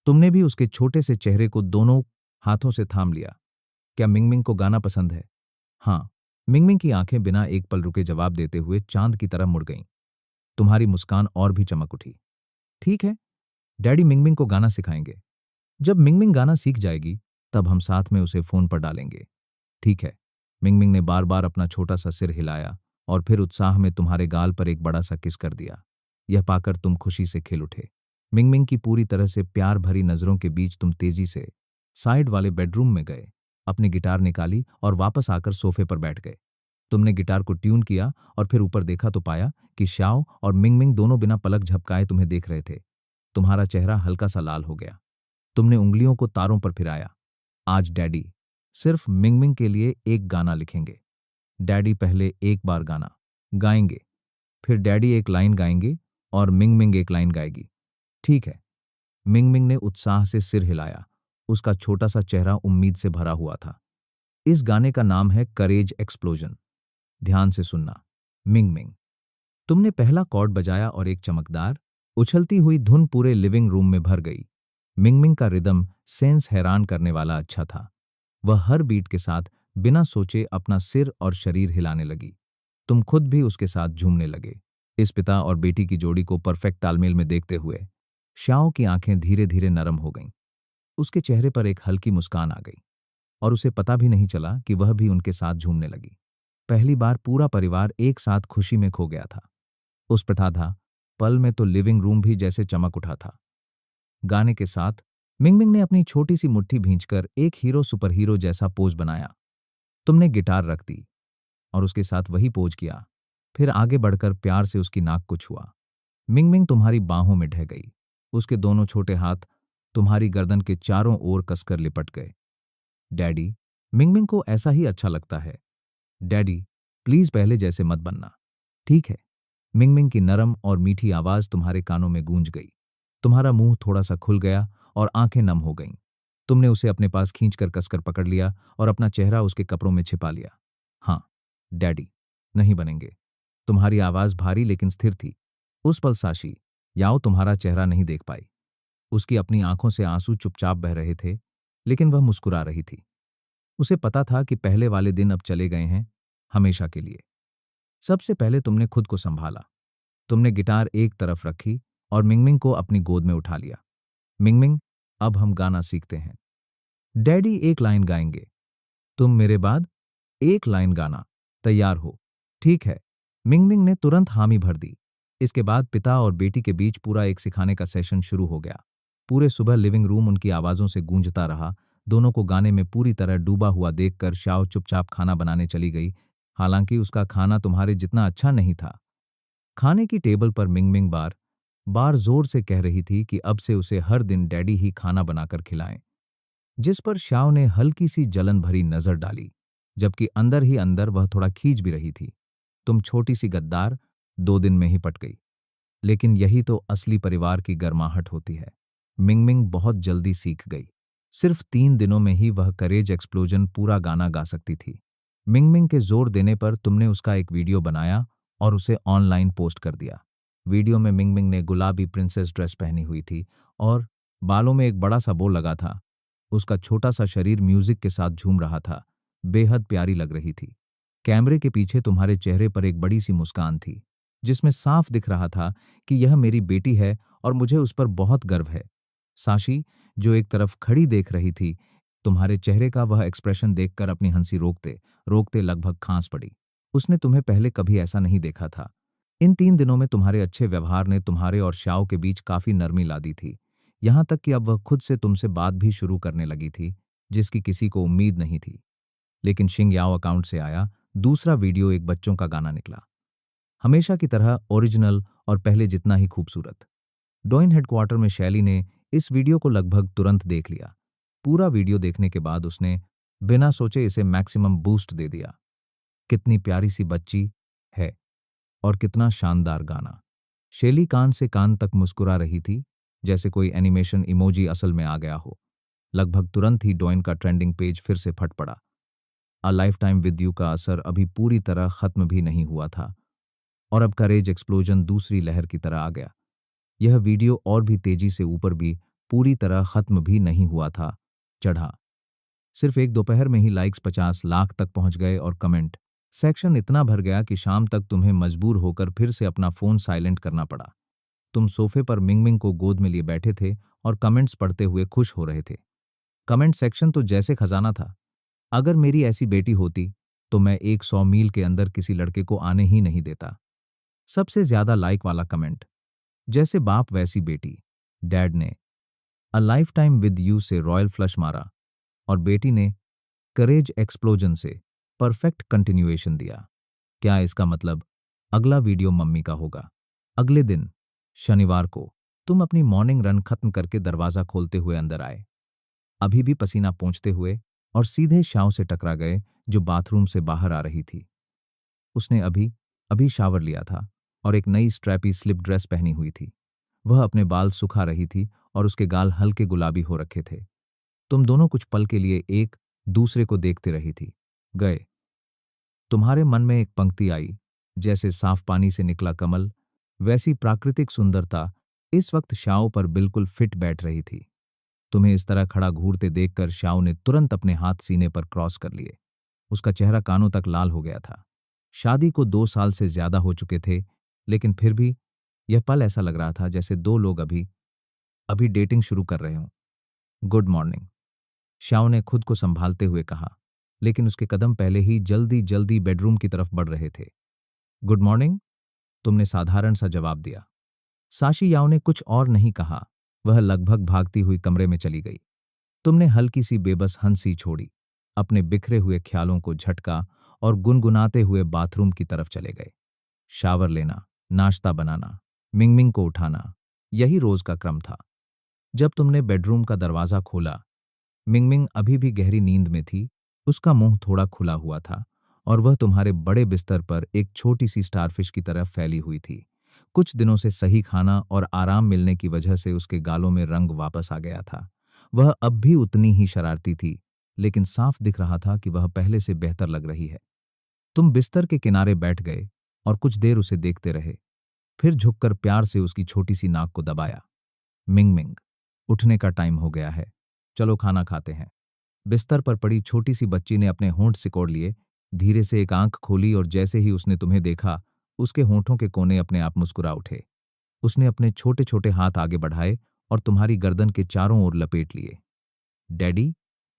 S1: तुमने भी उसके छोटे से चेहरे को दोनों हाथों से थाम लिया। क्या मिंग मिंग को गाना पसंद है? हाँ। मिंग मिंग की आंखें बिना एक पल रुके जवाब देते हुए चांद की तरह मुड़ गईं। तुम्हारी मुस्कान और भी चमक उठी। ठीक है, डैडी मिंग मिंग को गाना सिखाएंगे। जब मिंग मिंग गाना सीख जाएगी तब हम साथ में उसे फोन पर डालेंगे। ठीक है। मिंग मिंग ने बार बार अपना छोटा सा सिर हिलाया और फिर उत्साह में तुम्हारे गाल पर एक बड़ा सा किस कर दिया। यह पाकर तुम खुशी से खिल उठे। मिंग मिंग की पूरी तरह से प्यार भरी नजरों के बीच तुम तेजी से साइड वाले बेडरूम में गए, अपनी गिटार निकाली और वापस आकर सोफे पर बैठ गए। तुमने गिटार को ट्यून किया और फिर ऊपर देखा तो पाया कि श्याओ और मिंग मिंग दोनों बिना पलक झपकाए तुम्हें देख रहे थे। तुम्हारा चेहरा हल्का सा लाल हो गया। तुमने उंगलियों को तारों पर फिराया। आज डैडी सिर्फ मिंग मिंग के लिए एक गाना लिखेंगे। डैडी पहले एक बार गाना गाएंगे, फिर डैडी एक लाइन गाएंगे और मिंग मिंग एक लाइन गाएगी। ठीक है। मिंग मिंग ने उत्साह से सिर हिलाया। उसका छोटा सा चेहरा उम्मीद से भरा हुआ था। इस गाने का नाम है करेज एक्सप्लोजन। ध्यान से सुनना। Ming Ming. तुमने पहला कॉर्ड बजाया और एक चमकदार उछलती हुई धुन पूरे लिविंग रूम में भर गई। मिंग मिंग का रिदम सेंस हैरान करने वाला अच्छा था। वह हर बीट के साथ बिना सोचे अपना सिर और शरीर हिलाने लगी। तुम खुद भी उसके साथ झूमने लगे। इस पिता और बेटी की जोड़ी को परफेक्ट तालमेल में देखते हुए श्याओ की आंखें धीरे धीरे नरम हो गईं। उसके चेहरे पर एक हल्की मुस्कान आ गई और उसे पता भी नहीं चला कि वह भी उनके साथ झूमने लगी। पहली बार पूरा परिवार एक साथ खुशी में खो गया था। उस प्रथा पल में तो लिविंग रूम भी जैसे चमक उठा था। गाने के साथ मिंग मिंग ने अपनी छोटी सी मुट्ठी भींचकर एक हीरो सुपर हीरो जैसा पोज बनाया। तुमने गिटार रख दी और उसके साथ वही पोज किया, फिर आगे बढ़कर प्यार से उसकी नाक को छुआ। मिंग मिंग तुम्हारी बाहों में ढह गई। उसके दोनों छोटे हाथ तुम्हारी गर्दन के चारों ओर कसकर लिपट गए। डैडी, मिंग मिंग को ऐसा ही अच्छा लगता है। डैडी, प्लीज पहले जैसे मत बनना। ठीक है। मिंग मिंग की नरम और मीठी आवाज तुम्हारे कानों में गूंज गई। तुम्हारा मुंह थोड़ा सा खुल गया और आंखें नम हो गईं। तुमने उसे अपने पास खींचकर कसकर पकड़ लिया और अपना चेहरा उसके कपड़ों में छिपा लिया। हाँ, डैडी, नहीं बनेंगे। तुम्हारी आवाज भारी लेकिन स्थिर थी। उस पल साशी याओ तुम्हारा चेहरा नहीं देख पाई। उसकी अपनी आंखों से आंसू चुपचाप बह रहे थे, लेकिन वह मुस्कुरा रही थी। उसे पता था कि पहले वाले दिन अब चले गए हैं, हमेशा के लिए। सबसे पहले तुमने खुद को संभाला। तुमने गिटार एक तरफ रखी और मिंगमिंग को अपनी गोद में उठा लिया। मिंगमिंग, अब हम गाना सीखते हैं। डैडी एक लाइन गाएंगे, तुम मेरे बाद एक लाइन गाना। तैयार हो? ठीक है। मिंगमिंग ने तुरंत हामी भर दी। इसके बाद पिता और बेटी के बीच पूरा एक सिखाने का सेशन शुरू हो गया। पूरे सुबह लिविंग रूम उनकी आवाज़ों से गूंजता रहा। दोनों को गाने में पूरी तरह डूबा हुआ देखकर शाओ चुपचाप खाना बनाने चली गई। हालांकि उसका खाना तुम्हारे जितना अच्छा नहीं था। खाने की टेबल पर मिंगमिंग बार बार जोर से कह रही थी कि अब से उसे हर दिन डैडी ही खाना बनाकर खिलाएं, जिस पर शाओ ने हल्की सी जलन भरी नजर डाली, जबकि अंदर ही अंदर वह थोड़ा खींच भी रही थी। तुम छोटी सी गद्दार, 2 दिन में ही पट गई। लेकिन यही तो असली परिवार की गर्माहट होती है। मिंगमिंग बहुत जल्दी सीख गई। सिर्फ 3 दिनों में ही वह करेज एक्सप्लोजन पूरा गाना गा सकती थी। मिंगमिंग के जोर देने पर तुमने उसका एक वीडियो बनाया और उसे ऑनलाइन पोस्ट कर दिया। वीडियो में मिंगमिंग ने गुलाबी प्रिंसेस ड्रेस पहनी हुई थी और बालों में एक बड़ा सा बो लगा था। उसका छोटा सा शरीर म्यूजिक के साथ झूम रहा था। बेहद प्यारी लग रही थी। कैमरे के पीछे तुम्हारे चेहरे पर एक बड़ी सी मुस्कान थी, जिसमें साफ दिख रहा था कि यह मेरी बेटी है और मुझे उस पर बहुत गर्व है। साशी, जो एक तरफ खड़ी देख रही थी, तुम्हारे चेहरे का वह एक्सप्रेशन देखकर अपनी हंसी रोकते रोकते लगभग खांस पड़ी। उसने तुम्हें पहले कभी ऐसा नहीं देखा था। इन 3 दिनों में तुम्हारे अच्छे व्यवहार ने तुम्हारे और शाओ के बीच काफी नरमी ला दी थी। यहां तक कि अब वह खुद से तुमसे बात भी शुरू करने लगी थी, जिसकी किसी को उम्मीद नहीं थी। लेकिन शिंग याओ अकाउंट से आया दूसरा वीडियो एक बच्चों का गाना निकला। हमेशा की तरह ओरिजिनल और पहले जितना ही खूबसूरत। डोइन हेडक्वार्टर में शैली ने इस वीडियो को लगभग तुरंत देख लिया। पूरा वीडियो देखने के बाद उसने बिना सोचे इसे मैक्सिमम बूस्ट दे दिया। कितनी प्यारी सी बच्ची है और कितना शानदार गाना। शैली कान से कान तक मुस्कुरा रही थी, जैसे कोई एनिमेशन इमोजी असल में आ गया हो। लगभग तुरंत ही डोइन का ट्रेंडिंग पेज फिर से फट पड़ा। A life time with you का असर अभी पूरी तरह खत्म भी नहीं हुआ था और अब करेज एक्सप्लोजन दूसरी लहर की तरह आ गया। यह वीडियो और भी तेजी से ऊपर भी पूरी तरह खत्म भी नहीं हुआ था, चढ़ा। सिर्फ एक दोपहर में ही लाइक्स 50 लाख तक पहुंच गए और कमेंट सेक्शन इतना भर गया कि शाम तक तुम्हें मजबूर होकर फिर से अपना फोन साइलेंट करना पड़ा। तुम सोफे पर मिंगमिंग को गोद में लिए बैठे थे और कमेंट्स पढ़ते हुए खुश हो रहे थे। कमेंट सेक्शन तो जैसे खजाना था। अगर मेरी ऐसी बेटी होती तो मैं 100 मील के अंदर किसी लड़के को आने ही नहीं देता। सबसे ज्यादा लाइक वाला कमेंट, जैसे बाप वैसी बेटी। डैड ने a life time with you से रॉयल फ्लश मारा और बेटी ने करेज एक्सप्लोजन से परफेक्ट कंटिन्यूएशन दिया। क्या इसका मतलब अगला वीडियो मम्मी का होगा? अगले दिन शनिवार को तुम अपनी मॉर्निंग रन खत्म करके दरवाजा खोलते हुए अंदर आए, अभी भी पसीना पोंछते हुए, और सीधे शाओ से टकरा गए जो बाथरूम से बाहर आ रही थी। उसने अभी अभी शावर लिया था और एक नई स्ट्रैपी स्लिप ड्रेस पहनी हुई थी। वह अपने बाल सुखा रही थी और उसके गाल हल्के गुलाबी हो रखे थे। तुम दोनों कुछ पल के लिए एक दूसरे को देखते रही थी। गए तुम्हारे मन में एक पंक्ति आई, जैसे साफ पानी से निकला कमल, वैसी प्राकृतिक सुंदरता इस वक्त शाओ पर बिल्कुल फिट बैठ रही थी। तुम्हें इस तरह खड़ा घूरते देखकर शाओ ने तुरंत अपने हाथ सीने पर क्रॉस कर लिए। उसका चेहरा कानों तक लाल हो गया था। शादी को 2 साल से ज्यादा हो चुके थे, लेकिन फिर भी यह पल ऐसा लग रहा था जैसे 2 लोग अभी अभी डेटिंग शुरू कर रहे हों। गुड मॉर्निंग, शाओ ने खुद को संभालते हुए कहा, लेकिन उसके कदम पहले ही जल्दी जल्दी बेडरूम की तरफ बढ़ रहे थे। गुड मॉर्निंग, तुमने साधारण सा जवाब दिया। साशी याओ ने कुछ और नहीं कहा। वह लगभग भागती हुई कमरे में चली गई। तुमने हल्की सी बेबस हंसी छोड़ी, अपने बिखरे हुए ख्यालों को झटका और गुनगुनाते हुए बाथरूम की तरफ चले गए। शावर लेना, नाश्ता बनाना, मिंगमिंग को उठाना, यही रोज का क्रम था। जब तुमने बेडरूम का दरवाजा खोला, मिंगमिंग अभी भी गहरी नींद में थी। उसका मुंह थोड़ा खुला हुआ था और वह तुम्हारे बड़े बिस्तर पर एक छोटी सी स्टारफिश की तरह फैली हुई थी। कुछ दिनों से सही खाना और आराम मिलने की वजह से उसके गालों में रंग वापस आ गया था। वह अब भी उतनी ही शरारती थी, लेकिन साफ दिख रहा था कि वह पहले से बेहतर लग रही है। तुम बिस्तर के किनारे बैठ गए और कुछ देर उसे देखते रहे, फिर झुककर प्यार से उसकी छोटी सी नाक को दबाया। मिंगमिंग, उठने का टाइम हो गया है, चलो खाना खाते हैं। बिस्तर पर पड़ी छोटी सी बच्ची ने अपने होंठ सिकोड़ लिए, धीरे से एक आंख खोली और जैसे ही उसने तुम्हें देखा, उसके होंठों के कोने अपने आप मुस्कुरा उठे। उसने अपने छोटे छोटे हाथ आगे बढ़ाए और तुम्हारी गर्दन के चारों ओर लपेट लिए। डैडी,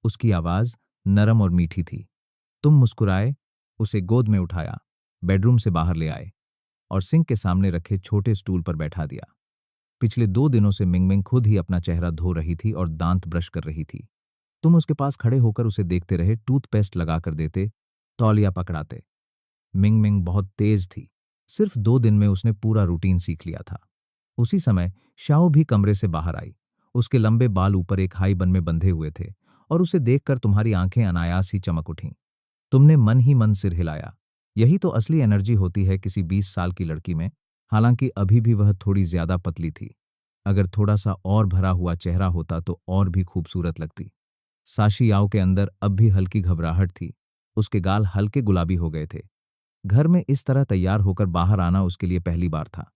S1: उसकी आवाज नरम और मीठी थी। तुम मुस्कुराए, उसे गोद में उठाया, बेडरूम से बाहर ले आए और सिंक के सामने रखे छोटे स्टूल पर बैठा दिया। पिछले 2 दिनों से मिंगमिंग खुद ही अपना चेहरा धो रही थी और दांत ब्रश कर रही थी। तुम उसके पास खड़े होकर उसे देखते रहे, टूथपेस्ट लगाकर देते, तौलिया पकड़ाते। मिंगमिंग बहुत तेज थी। सिर्फ 2 दिन में उसने पूरा रूटीन सीख लिया था। उसी समय शाओ भी कमरे से बाहर आई। उसके लंबे बाल ऊपर एक हाई बन में बंधे हुए थे और उसे देखकर तुम्हारी आंखें अनायास ही चमक उठीं। तुमने मन ही मन सिर हिलाया। यही तो असली एनर्जी होती है किसी 20 साल की लड़की में। हालांकि अभी भी वह थोड़ी ज्यादा पतली थी। अगर थोड़ा सा और भरा हुआ चेहरा होता तो और भी खूबसूरत लगती। साशी याओ के अंदर अब भी हल्की घबराहट थी। उसके गाल हल्के गुलाबी हो गए थे। घर में इस तरह तैयार होकर बाहर आना उसके लिए पहली बार था।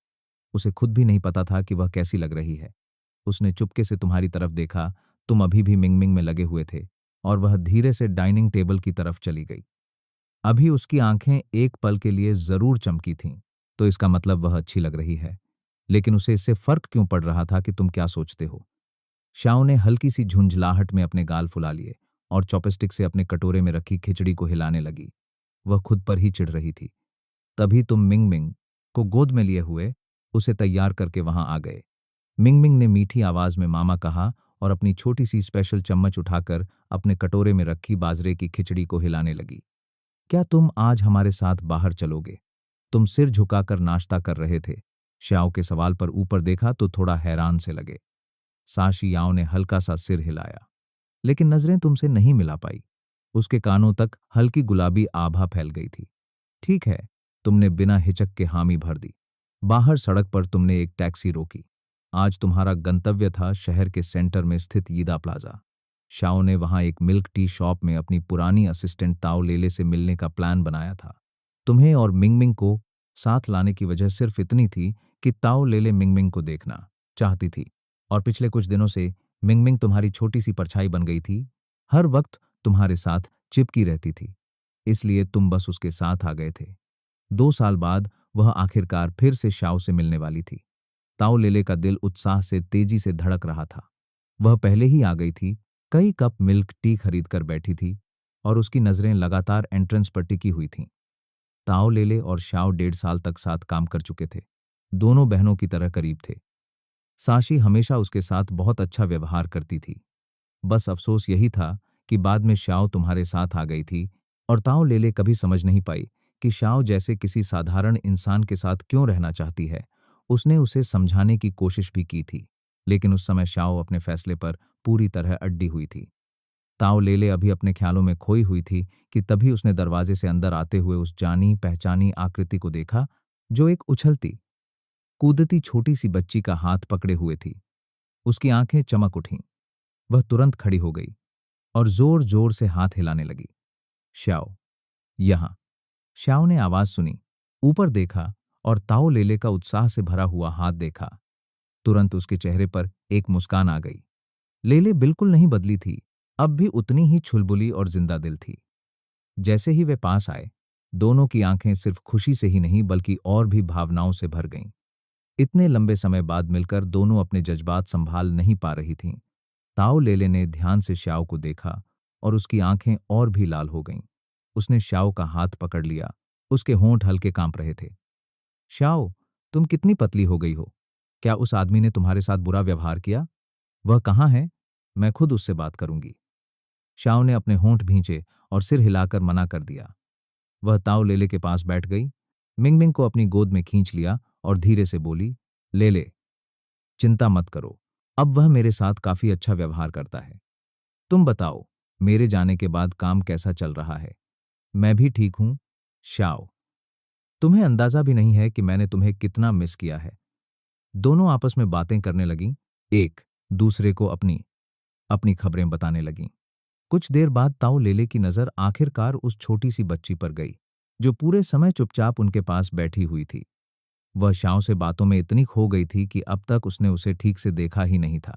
S1: उसे खुद भी नहीं पता था कि वह कैसी लग रही है। उसने चुपके से तुम्हारी तरफ देखा। तुम अभी भी मिंगमिंग में लगे हुए थे और वह धीरे से डाइनिंग टेबल की तरफ चली गई। अभी उसकी आंखें एक पल के लिए जरूर चमकी थीं, तो इसका मतलब वह अच्छी लग रही है। लेकिन उसे इससे फर्क क्यों पड़ रहा था कि तुम क्या सोचते हो? शाओ ने हल्की सी झुंझलाहट में अपने गाल फुला लिए और चॉपस्टिक से अपने कटोरे में रखी खिचड़ी को हिलाने लगी। वह खुद पर ही चिढ़ रही थी। तभी तुम मिंगमिंग को गोद में लिए हुए उसे तैयार करके वहां आ गए। मिंगमिंग ने मीठी आवाज में मामा कहा और अपनी छोटी सी स्पेशल चम्मच उठाकर अपने कटोरे में रखी बाजरे की खिचड़ी को हिलाने लगी। क्या तुम आज हमारे साथ बाहर चलोगे? तुम सिर झुकाकर नाश्ता कर रहे थे। श्याओ के सवाल पर ऊपर देखा तो थोड़ा हैरान से लगे। साशी याओ ने हल्का सा सिर हिलाया, लेकिन नजरें तुमसे नहीं मिला पाई। उसके कानों तक हल्की गुलाबी आभा फैल गई थी। ठीक है, तुमने बिना हिचक के हामी भर दी। बाहर सड़क पर तुमने एक टैक्सी रोकी। आज तुम्हारा गंतव्य था शहर के सेंटर में स्थित यीदा प्लाजा। शाओ ने वहां एक मिल्क टी शॉप में अपनी पुरानी असिस्टेंट ताओ लेले से मिलने का प्लान बनाया था। तुम्हें और मिंगमिंग को साथ लाने की वजह सिर्फ इतनी थी कि ताओ लेले मिंगमिंग को देखना चाहती थी, और पिछले कुछ दिनों से मिंगमिंग तुम्हारी छोटी सी परछाई बन गई थी। हर वक्त तुम्हारे साथ चिपकी रहती थी, इसलिए तुम बस उसके साथ आ गए थे। 2 साल बाद वह आखिरकार फिर से शाओ से मिलने वाली थी। ताओ लेले का दिल उत्साह से तेजी से धड़क रहा था। वह पहले ही आ गई थी, कई कप मिल्क टी खरीद कर बैठी थी और उसकी नजरें लगातार एंट्रेंस पर टिकी हुई थीं। ताओ लेले और शाओ 1.5 साल तक साथ काम कर चुके थे। दोनों बहनों की तरह करीब थे। साशी हमेशा उसके साथ बहुत अच्छा व्यवहार करती थी। बस अफसोस यही था कि बाद में शाओ तुम्हारे साथ आ गई थी और ताओ लेले कभी समझ नहीं पाई कि शाओ जैसे किसी साधारण इंसान के साथ क्यों रहना चाहती है। उसने उसे समझाने की कोशिश भी की थी, लेकिन उस समय शाओ अपने फैसले पर पूरी तरह अड्डी हुई थी। ताओ लेले अभी अपने ख्यालों में खोई हुई थी कि तभी उसने दरवाजे से अंदर आते हुए उस जानी पहचानी आकृति को देखा, जो एक उछलती कूदती छोटी सी बच्ची का हाथ पकड़े हुए थी। उसकी आंखें चमक उठीं। वह तुरंत खड़ी हो गई और जोर जोर से हाथ हिलाने लगी। श्याओ, यहां। श्याओ ने आवाज सुनी, ऊपर देखा और ताओ लेले का उत्साह से भरा हुआ हाथ देखा। तुरंत उसके चेहरे पर एक मुस्कान आ गई। लेले बिल्कुल नहीं बदली थी, अब भी उतनी ही छुलबुली और जिंदा दिल थी। जैसे ही वे पास आए, दोनों की आंखें सिर्फ खुशी से ही नहीं बल्कि और भी भावनाओं से भर गईं। इतने लंबे समय बाद मिलकर दोनों अपने जज्बात संभाल नहीं पा रही थीं। ताओ लेले ने ध्यान से श्याओ को देखा और उसकी आंखें और भी लाल हो गईं। उसने श्याओ का हाथ पकड़ लिया। उसके होंठ हल्के कांप रहे थे। श्याओ, तुम कितनी पतली हो गई हो? क्या उस आदमी ने तुम्हारे साथ बुरा व्यवहार किया? वह कहाँ है? मैं खुद उससे बात करूंगी। शाओ ने अपने होंठ भींचे और सिर हिलाकर मना कर दिया। वह ताओ लेले के पास बैठ गई, मिंगमिंग को अपनी गोद में खींच लिया और धीरे से बोली, लेले, चिंता मत करो, अब वह मेरे साथ काफी अच्छा व्यवहार करता है। तुम बताओ, मेरे जाने के बाद काम कैसा चल रहा है? मैं भी ठीक हूं, शाओ। तुम्हें अंदाजा भी नहीं है कि मैंने तुम्हें कितना मिस किया है। दोनों आपस में बातें करने लगीं, एक दूसरे को अपनी अपनी खबरें बताने लगीं। कुछ देर बाद ताओ लेले की नजर आखिरकार उस छोटी सी बच्ची पर गई, जो पूरे समय चुपचाप उनके पास बैठी हुई थी। वह शाओ से बातों में इतनी खो गई थी कि अब तक उसने उसे ठीक से देखा ही नहीं था।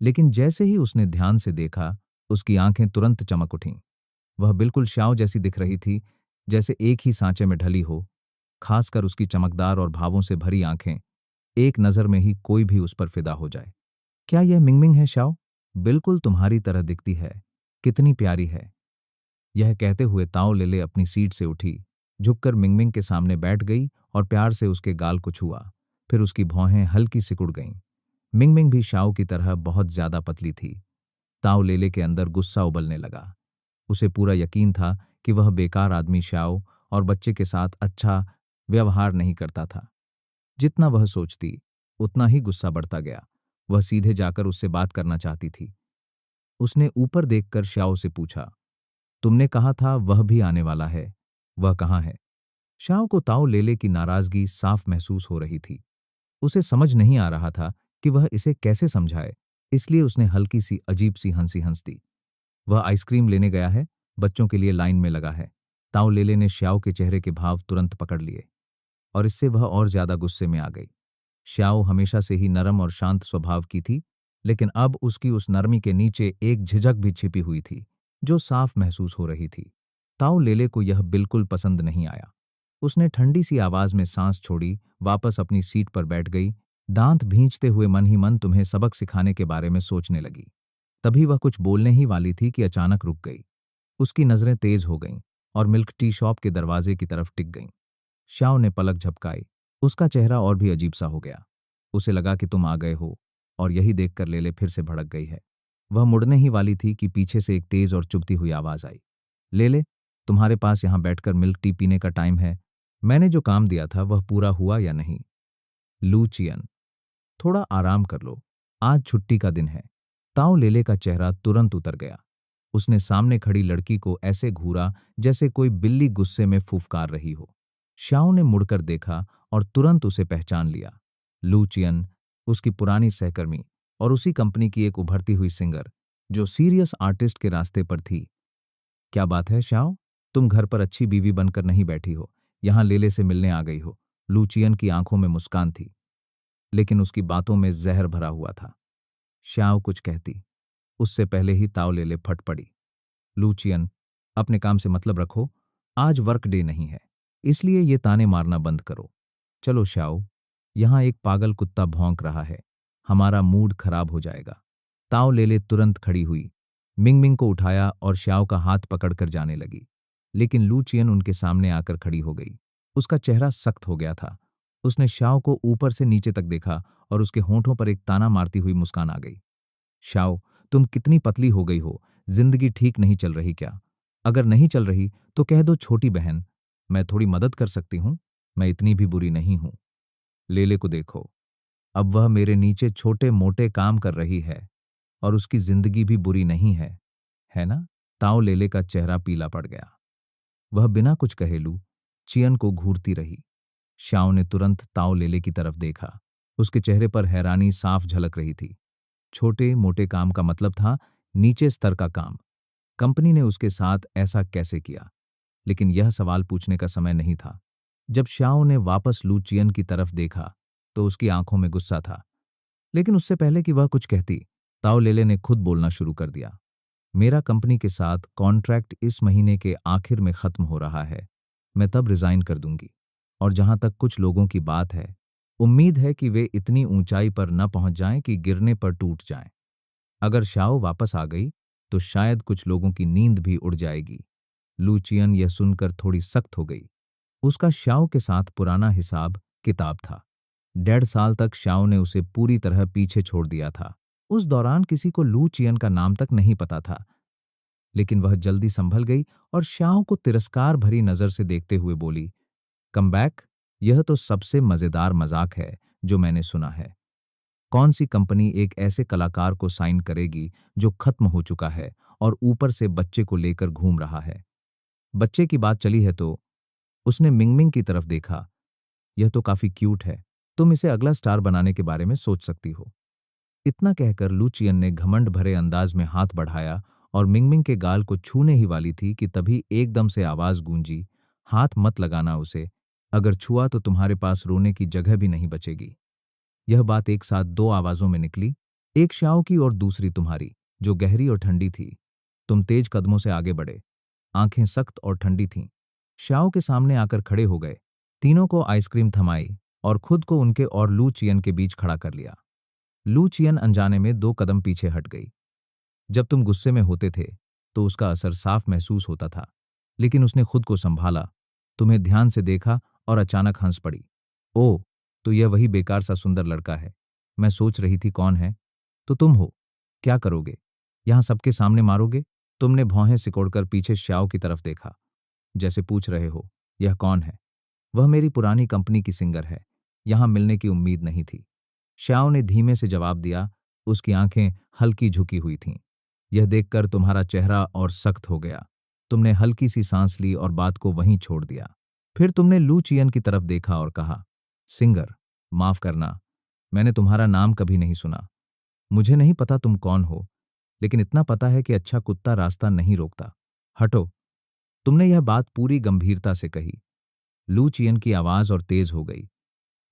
S1: लेकिन जैसे ही उसने ध्यान से देखा, उसकी आंखें तुरंत चमक उठीं। वह बिल्कुल शाओ जैसी दिख रही थी, जैसे एक ही सांचे में ढली हो, खासकर उसकी चमकदार और भावों से भरी आंखें। एक नज़र में ही कोई भी उस पर फिदा हो जाए। क्या यह मिंगमिंग है शाओ? बिल्कुल तुम्हारी तरह दिखती है। कितनी प्यारी है। यह कहते हुए ताओ लेले अपनी सीट से उठी, झुककर मिंगमिंग के सामने बैठ गई और प्यार से उसके गाल को छुआ। फिर उसकी भौहें हल्की सिकुड़ गईं। मिंगमिंग भी शाओ की तरह बहुत ज्यादा पतली थी। ताओ लेले के अंदर गुस्सा उबलने लगा। उसे पूरा यकीन था कि वह बेकार आदमी शाओ और बच्चे के साथ अच्छा व्यवहार नहीं करता था। जितना वह सोचती उतना ही गुस्सा बढ़ता गया। वह सीधे जाकर उससे बात करना चाहती थी। उसने ऊपर देखकर शाओ से पूछा, तुमने कहा था वह भी आने वाला है, वह कहाँ है? शाओ को ताओ लेले की नाराजगी साफ महसूस हो रही थी। उसे समझ नहीं आ रहा था कि वह इसे कैसे समझाए, इसलिए उसने हल्की सी अजीब सी हंसी हंस दी। वह आइसक्रीम लेने गया है, बच्चों के लिए लाइन में लगा है। ताओ लेले ने श्याओ के चेहरे के भाव तुरंत पकड़ लिए और इससे वह और ज्यादा गुस्से में आ गई। श्याओ हमेशा से ही नरम और शांत स्वभाव की थी, लेकिन अब उसकी उस नरमी के नीचे एक झिझक भी छिपी हुई थी, जो साफ महसूस हो रही थी। ताओ लेले को यह बिल्कुल पसंद नहीं आया। उसने ठंडी सी आवाज में सांस छोड़ी, वापस अपनी सीट पर बैठ गई, दांत भींचते हुए मन ही मन तुम्हें सबक सिखाने के बारे में सोचने लगी। तभी वह कुछ बोलने ही वाली थी कि अचानक रुक गई। उसकी नजरें तेज हो गईं और मिल्क टी शॉप के दरवाजे की तरफ टिक गईं। श्याओ ने पलक झपकाई। उसका चेहरा और भी अजीब सा हो गया। उसे लगा कि तुम आ गए हो, और यही देखकर लेले फिर से भड़क गई है। वह मुड़ने ही वाली थी कि पीछे से एक तेज और चुभती हुई आवाज आई। लेले, तुम्हारे पास यहां बैठकर मिल्क टी पीने का टाइम है? मैंने जो काम दिया था वह पूरा हुआ या नहीं? लूचियन, थोड़ा आराम कर लो, आज छुट्टी का दिन है। ताओ लेले का चेहरा तुरंत उतर गया। उसने सामने खड़ी लड़की को ऐसे घूरा जैसे कोई बिल्ली गुस्से में फुफकार रही हो। श्याओ ने मुड़कर देखा और तुरंत उसे पहचान लिया। लूचियन, उसकी पुरानी सहकर्मी और उसी कंपनी की एक उभरती हुई सिंगर, जो सीरियस आर्टिस्ट के रास्ते पर थी। क्या बात है श्याओ, तुम घर पर अच्छी बीवी बनकर नहीं बैठी हो, यहां लेले से मिलने आ गई हो। लूचियन की आंखों में मुस्कान थी, लेकिन उसकी बातों में जहर भरा हुआ था। श्याओ कुछ कहती, उससे पहले ही ताओ लेले फट पड़ी। लूचियन, अपने काम से मतलब रखो, आज वर्क डे नहीं है, इसलिए ये ताने मारना बंद करो। चलो श्याओ, यहां एक पागल कुत्ता भौंक रहा है, हमारा मूड खराब हो जाएगा। ताओ लेले तुरंत खड़ी हुई, मिंगमिंग को उठाया और श्याओ का हाथ पकड़कर जाने लगी। लेकिन लूचियन उनके सामने आकर खड़ी हो गई। उसका चेहरा सख्त हो गया था। उसने श्याओ को ऊपर से नीचे तक देखा और उसके होंठों पर एक ताना मारती हुई मुस्कान आ गई। श्याओ, तुम कितनी पतली हो गई हो, जिंदगी ठीक नहीं चल रही क्या? अगर नहीं चल रही तो कह दो छोटी बहन, मैं थोड़ी मदद कर सकती हूं, मैं इतनी भी बुरी नहीं हूं। लेले को देखो, अब वह मेरे नीचे छोटे मोटे काम कर रही है और उसकी जिंदगी भी बुरी नहीं है ना? ताओ लेले का चेहरा पीला पड़ गया। वह बिना कुछ कहे लू चियन को घूरती रही। श्याओ ने तुरंत ताओ लेले की तरफ देखा। उसके चेहरे पर हैरानी साफ झलक रही थी। छोटे मोटे काम का मतलब था नीचे स्तर का काम। कंपनी ने उसके साथ ऐसा कैसे किया? लेकिन यह सवाल पूछने का समय नहीं था। जब श्याओ ने वापस लू चियन की तरफ देखा तो उसकी आंखों में गुस्सा था। लेकिन उससे पहले कि वह कुछ कहती, ताओ लेले ने खुद बोलना शुरू कर दिया। मेरा कंपनी के साथ कॉन्ट्रैक्ट इस महीने के आखिर में खत्म हो रहा है। मैं तब रिजाइन कर दूंगी। और जहां तक कुछ लोगों की बात है, उम्मीद है कि वे इतनी ऊंचाई पर न पहुंच जाएं कि गिरने पर टूट जाएं। अगर शाओ वापस आ गई तो शायद कुछ लोगों की नींद भी उड़ जाएगी। लूचियन यह सुनकर थोड़ी सख्त हो गई। उसका शाओ के साथ पुराना हिसाब किताब था। 1.5 साल तक शाओ ने उसे पूरी तरह पीछे छोड़ दिया था। उस दौरान किसी को लू चियन का नाम तक नहीं पता था। लेकिन वह जल्दी संभल गई और शाओ को तिरस्कार भरी नजर से देखते हुए बोली, कम बैक, यह तो सबसे मजेदार मजाक है जो मैंने सुना है। कौन सी कंपनी एक ऐसे कलाकार को साइन करेगी जो खत्म हो चुका है और ऊपर से बच्चे को लेकर घूम रहा है? बच्चे की बात चली है तो उसने मिंगमिंग की तरफ देखा। यह तो काफी क्यूट है, तुम इसे अगला स्टार बनाने के बारे में सोच सकती हो। इतना कहकर लूचियन ने घमंड भरे अंदाज में हाथ बढ़ाया और मिंगमिंग के गाल को छूने ही वाली थी कि तभी एकदम से आवाज गूंजी, हाथ मत लगाना उसे, अगर छुआ तो तुम्हारे पास रोने की जगह भी नहीं बचेगी। यह बात एक साथ 2 आवाजों में निकली, एक श्याओ की और दूसरी तुम्हारी, जो गहरी और ठंडी थी। तुम तेज कदमों से आगे बढ़े, आंखें सख्त और ठंडी थीं। श्याओ के सामने आकर खड़े हो गए, तीनों को आइसक्रीम थमाई और खुद को उनके और लू चियन के बीच खड़ा कर लिया। लू चियन अनजाने में 2 कदम पीछे हट गई। जब तुम गुस्से में होते थे तो उसका असर साफ महसूस होता था, लेकिन उसने खुद को संभाला, तुम्हें ध्यान से देखा और अचानक हंस पड़ी। ओह, तो यह वही बेकार सा सुंदर लड़का है। मैं सोच रही थी कौन है। तो तुम हो। क्या करोगे? यहां सबके सामने मारोगे? तुमने भौहें सिकोड़कर पीछे श्याओ की तरफ देखा, जैसे पूछ रहे हो, यह कौन है? वह मेरी पुरानी कंपनी की सिंगर है। यहां मिलने की उम्मीद नहीं थी। श्याओ ने धीमे से जवाब दिया, उसकी आंखें हल्की झुकी हुई थीं। यह देखकर तुम्हारा चेहरा और सख्त हो गया। तुमने हल्की सी सांस ली और बात को वहीं छोड़ दिया। फिर तुमने लू चियन की तरफ देखा और कहा, सिंगर, माफ करना, मैंने तुम्हारा नाम कभी नहीं सुना। मुझे नहीं पता तुम कौन हो, लेकिन इतना पता है कि अच्छा कुत्ता रास्ता नहीं रोकता। हटो। तुमने यह बात पूरी गंभीरता से कही। लू चियन की आवाज और तेज हो गई।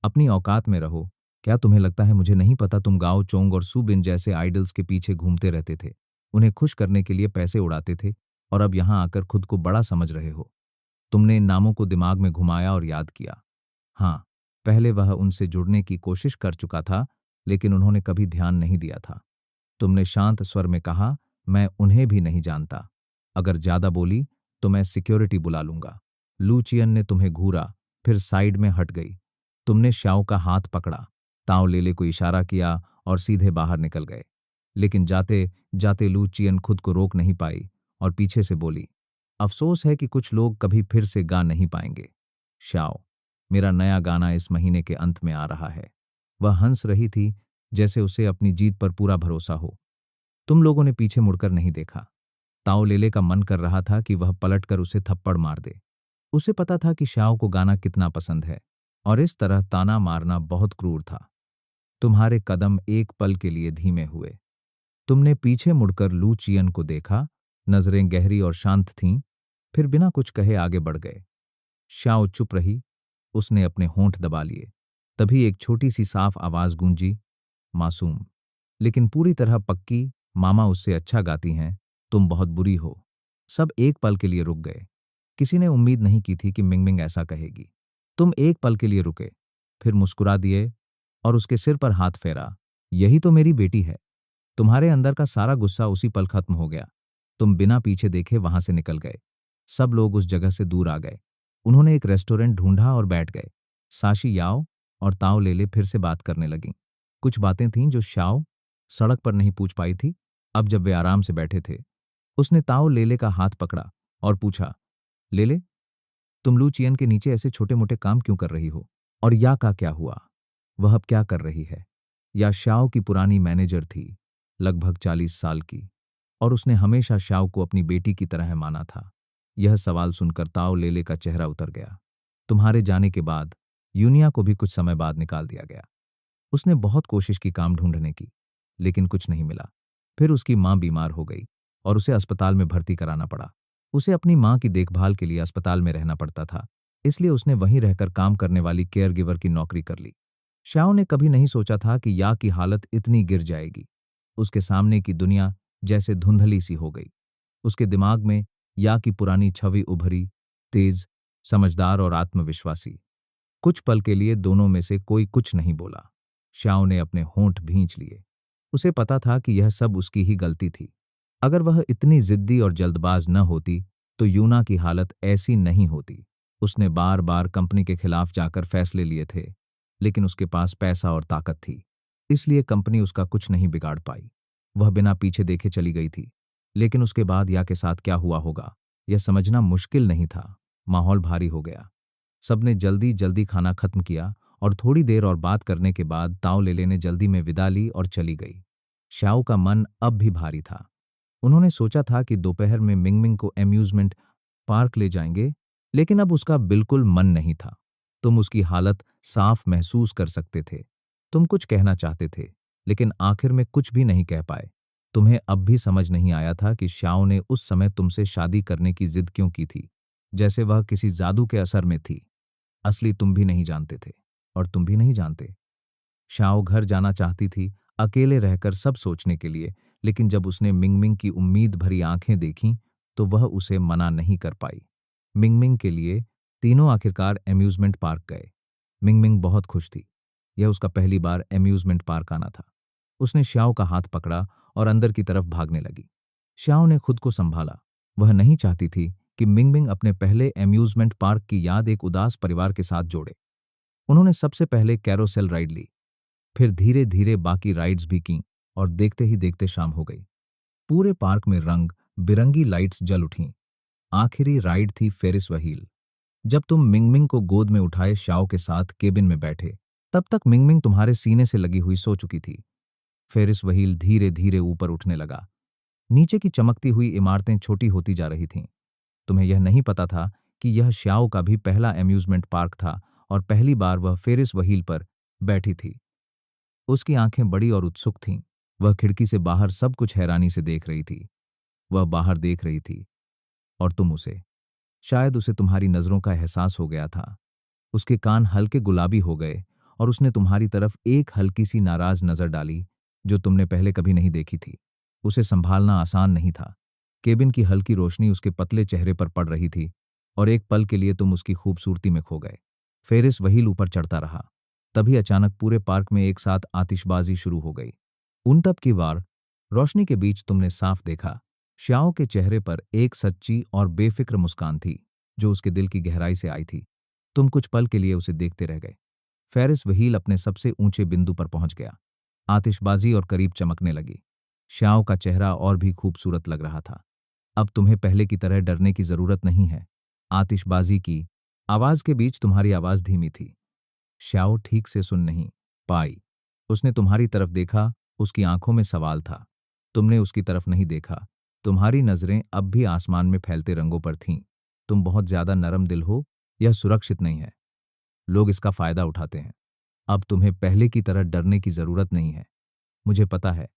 S1: अपनी औकात में रहो। क्या तुम्हें लगता है मुझे नहीं पता तुम गाओ चोंग और सुबिन जैसे आइडल्स के पीछे घूमते रहते थे, उन्हें खुश करने के लिए पैसे उड़ाते थे, और अब यहां आकर खुद को बड़ा समझ रहे हो? तुमने इन नामों को दिमाग में घुमाया और याद किया। हाँ, पहले वह उनसे जुड़ने की कोशिश कर चुका था, लेकिन उन्होंने कभी ध्यान नहीं दिया था। तुमने शांत स्वर में कहा, मैं उन्हें भी नहीं जानता। अगर ज्यादा बोली तो मैं सिक्योरिटी बुला लूंगा। लू चियन ने तुम्हें घूरा, फिर साइड में हट गई। तुमने श्याओ का हाथ पकड़ा, ताओ लेले को इशारा किया और सीधे बाहर निकल गए। लेकिन जाते जाते लू चियन खुद को रोक नहीं पाई और पीछे से बोली, अफसोस है कि कुछ लोग कभी फिर से गा नहीं पाएंगे। श्याओ, मेरा नया गाना इस महीने के अंत में आ रहा है। वह हंस रही थी, जैसे उसे अपनी जीत पर पूरा भरोसा हो। तुम लोगों ने पीछे मुड़कर नहीं देखा। ताओ लेले का मन कर रहा था कि वह पलटकर उसे थप्पड़ मार दे। उसे पता था कि श्याओ को गाना कितना पसंद है, और इस तरह ताना मारना बहुत क्रूर था। तुम्हारे कदम एक पल के लिए धीमे हुए। तुमने पीछे मुड़कर लू चियन को देखा, नजरें गहरी और शांत थीं, फिर बिना कुछ कहे आगे बढ़ गए। श्याओ चुप रही, उसने अपने होंठ दबा लिए। तभी एक छोटी सी साफ आवाज गूंजी, मासूम, लेकिन पूरी तरह पक्की, मामा उससे अच्छा गाती हैं, तुम बहुत बुरी हो। सब एक पल के लिए रुक गए। किसी ने उम्मीद नहीं की थी कि मिंगमिंग ऐसा कहेगी। तुम एक पल के लिए रुके, फिर मुस्कुरा दिए और उसके सिर पर हाथ फेरा। यही तो मेरी बेटी है। तुम्हारे अंदर का सारा गुस्सा उसी पल खत्म हो गया। तुम बिना पीछे देखे वहां से निकल गए। सब लोग उस जगह से दूर आ गए। उन्होंने एक रेस्टोरेंट ढूंढा और बैठ गए। साशी याओ और ताओ लेले फिर से बात करने लगीं। कुछ बातें थीं जो श्याओ सड़क पर नहीं पूछ पाई थी। अब जब वे आराम से बैठे थे, उसने ताओ लेले का हाथ पकड़ा और पूछा, लेले, तुम लू चियन के नीचे ऐसे छोटे मोटे काम क्यों कर रही हो? और या का क्या हुआ? वह अब क्या कर रही है? या श्याओ की पुरानी मैनेजर थी, लगभग 40 साल की, और उसने हमेशा श्याओ को अपनी बेटी की तरह माना था। यह सवाल सुनकर ताओ लेले का चेहरा उतर गया। तुम्हारे जाने के बाद यूनिया को भी कुछ समय बाद निकाल दिया गया। उसने बहुत कोशिश की काम ढूंढने की, लेकिन कुछ नहीं मिला। फिर उसकी मां बीमार हो गई और उसे अस्पताल में भर्ती कराना पड़ा। उसे अपनी मां की देखभाल के लिए अस्पताल में रहना पड़ता था, इसलिए उसने वहीं रहकर काम करने वाली केयर गिवर की नौकरी कर ली। श्याओ ने कभी नहीं सोचा था कि या की हालत इतनी गिर जाएगी। उसके सामने की दुनिया जैसे धुंधली सी हो गई। उसके दिमाग में या की पुरानी छवि उभरी, तेज, समझदार और आत्मविश्वासी। कुछ पल के लिए दोनों में से कोई कुछ नहीं बोला। श्याओ ने अपने होंठ भींच लिए। उसे पता था कि यह सब उसकी ही गलती थी। अगर वह इतनी जिद्दी और जल्दबाज न होती तो यूना की हालत ऐसी नहीं होती। उसने बार बार कंपनी के खिलाफ जाकर फैसले लिए थे, लेकिन उसके पास पैसा और ताकत थी, इसलिए कंपनी उसका कुछ नहीं बिगाड़ पाई। वह बिना पीछे देखे चली गई थी, लेकिन उसके बाद या के साथ क्या हुआ होगा यह समझना मुश्किल नहीं था। माहौल भारी हो गया। सबने जल्दी जल्दी खाना खत्म किया और थोड़ी देर और बात करने के बाद ताओ लेले ने जल्दी में विदा ली और चली गई। श्याओ का मन अब भी भारी था। उन्होंने सोचा था कि दोपहर में मिंगमिंग को अम्यूजमेंट पार्क ले जाएंगे, लेकिन अब उसका बिल्कुल मन नहीं था। तुम उसकी हालत साफ महसूस कर सकते थे। तुम कुछ कहना चाहते थे, लेकिन आखिर में कुछ भी नहीं कह पाए। तुम्हें अब भी समझ नहीं आया था कि श्याओ ने उस समय तुमसे शादी करने की जिद क्यों की थी, जैसे वह किसी जादू के असर में थी। असली तुम भी नहीं जानते थे, और तुम भी नहीं जानते। श्याओ घर जाना चाहती थी, अकेले रहकर सब सोचने के लिए, लेकिन जब उसने मिंगमिंग की उम्मीद भरी आंखें देखीं तो वह उसे मना नहीं कर पाई। मिंगमिंग के लिए तीनों आखिरकार अम्यूजमेंट पार्क गए। मिंगमिंग बहुत खुश थी। यह उसका पहली बार अम्यूजमेंट पार्क आना था। उसने श्याओ का हाथ पकड़ा और अंदर की तरफ भागने लगी। श्याओ ने खुद को संभाला। वह नहीं चाहती थी कि मिंगमिंग अपने पहले अम्यूजमेंट पार्क की याद एक उदास परिवार के साथ जोड़े। उन्होंने सबसे पहले कैरोसेल राइड ली, फिर धीरे धीरे बाकी राइड्स भी कीं और देखते ही देखते शाम हो गई। पूरे पार्क में रंग बिरंगी लाइट्स जल उठीं। आखिरी राइड थी फेरिस व्हील। जब तुम मिंगमिंग को गोद में उठाए श्याओ के साथ केबिन में बैठे, तब तक मिंगमिंग तुम्हारे सीने से लगी हुई सो चुकी थी। फेरिस व्हील धीरे धीरे ऊपर उठने लगा। नीचे की चमकती हुई इमारतें छोटी होती जा रही थीं। तुम्हें यह नहीं पता था कि यह श्याओ का भी पहला अम्यूजमेंट पार्क था और पहली बार वह फेरिस व्हील पर बैठी थी। उसकी आंखें बड़ी और उत्सुक थीं। वह खिड़की से बाहर सब कुछ हैरानी से देख रही थी। वह बाहर देख रही थी और तुम उसे। शायद उसे तुम्हारी नजरों का एहसास हो गया था। उसके कान हल्के गुलाबी हो गए और उसने तुम्हारी तरफ एक हल्की सी नाराज नजर डाली जो तुमने पहले कभी नहीं देखी थी। उसे संभालना आसान नहीं था। केबिन की हल्की रोशनी उसके पतले चेहरे पर पड़ रही थी और एक पल के लिए तुम उसकी खूबसूरती में खो गए। फेरिस व्हील ऊपर चढ़ता रहा। तभी अचानक पूरे पार्क में एक साथ आतिशबाजी शुरू हो गई। उन तब की बार रोशनी के बीच तुमने साफ देखा, श्याओ के चेहरे पर एक सच्ची और बेफिक्र मुस्कान थी जो उसके दिल की गहराई से आई थी। तुम कुछ पल के लिए उसे देखते रह गए। फेरिस व्हील अपने सबसे ऊंचे बिंदु पर पहुंच गया। आतिशबाजी और करीब चमकने लगी। श्याओ का चेहरा और भी खूबसूरत लग रहा था। अब तुम्हें पहले की तरह डरने की जरूरत नहीं है। आतिशबाजी की आवाज के बीच तुम्हारी आवाज धीमी थी। श्याओ ठीक से सुन नहीं पाई। उसने तुम्हारी तरफ देखा। उसकी आंखों में सवाल था। तुमने उसकी तरफ नहीं देखा। तुम्हारी नजरें अब भी आसमान में फैलते रंगों पर थीं। तुम बहुत ज्यादा नरम दिल हो। यह सुरक्षित नहीं है। लोग इसका फायदा उठाते हैं। अब तुम्हें पहले की तरह डरने की जरूरत नहीं है। मुझे पता है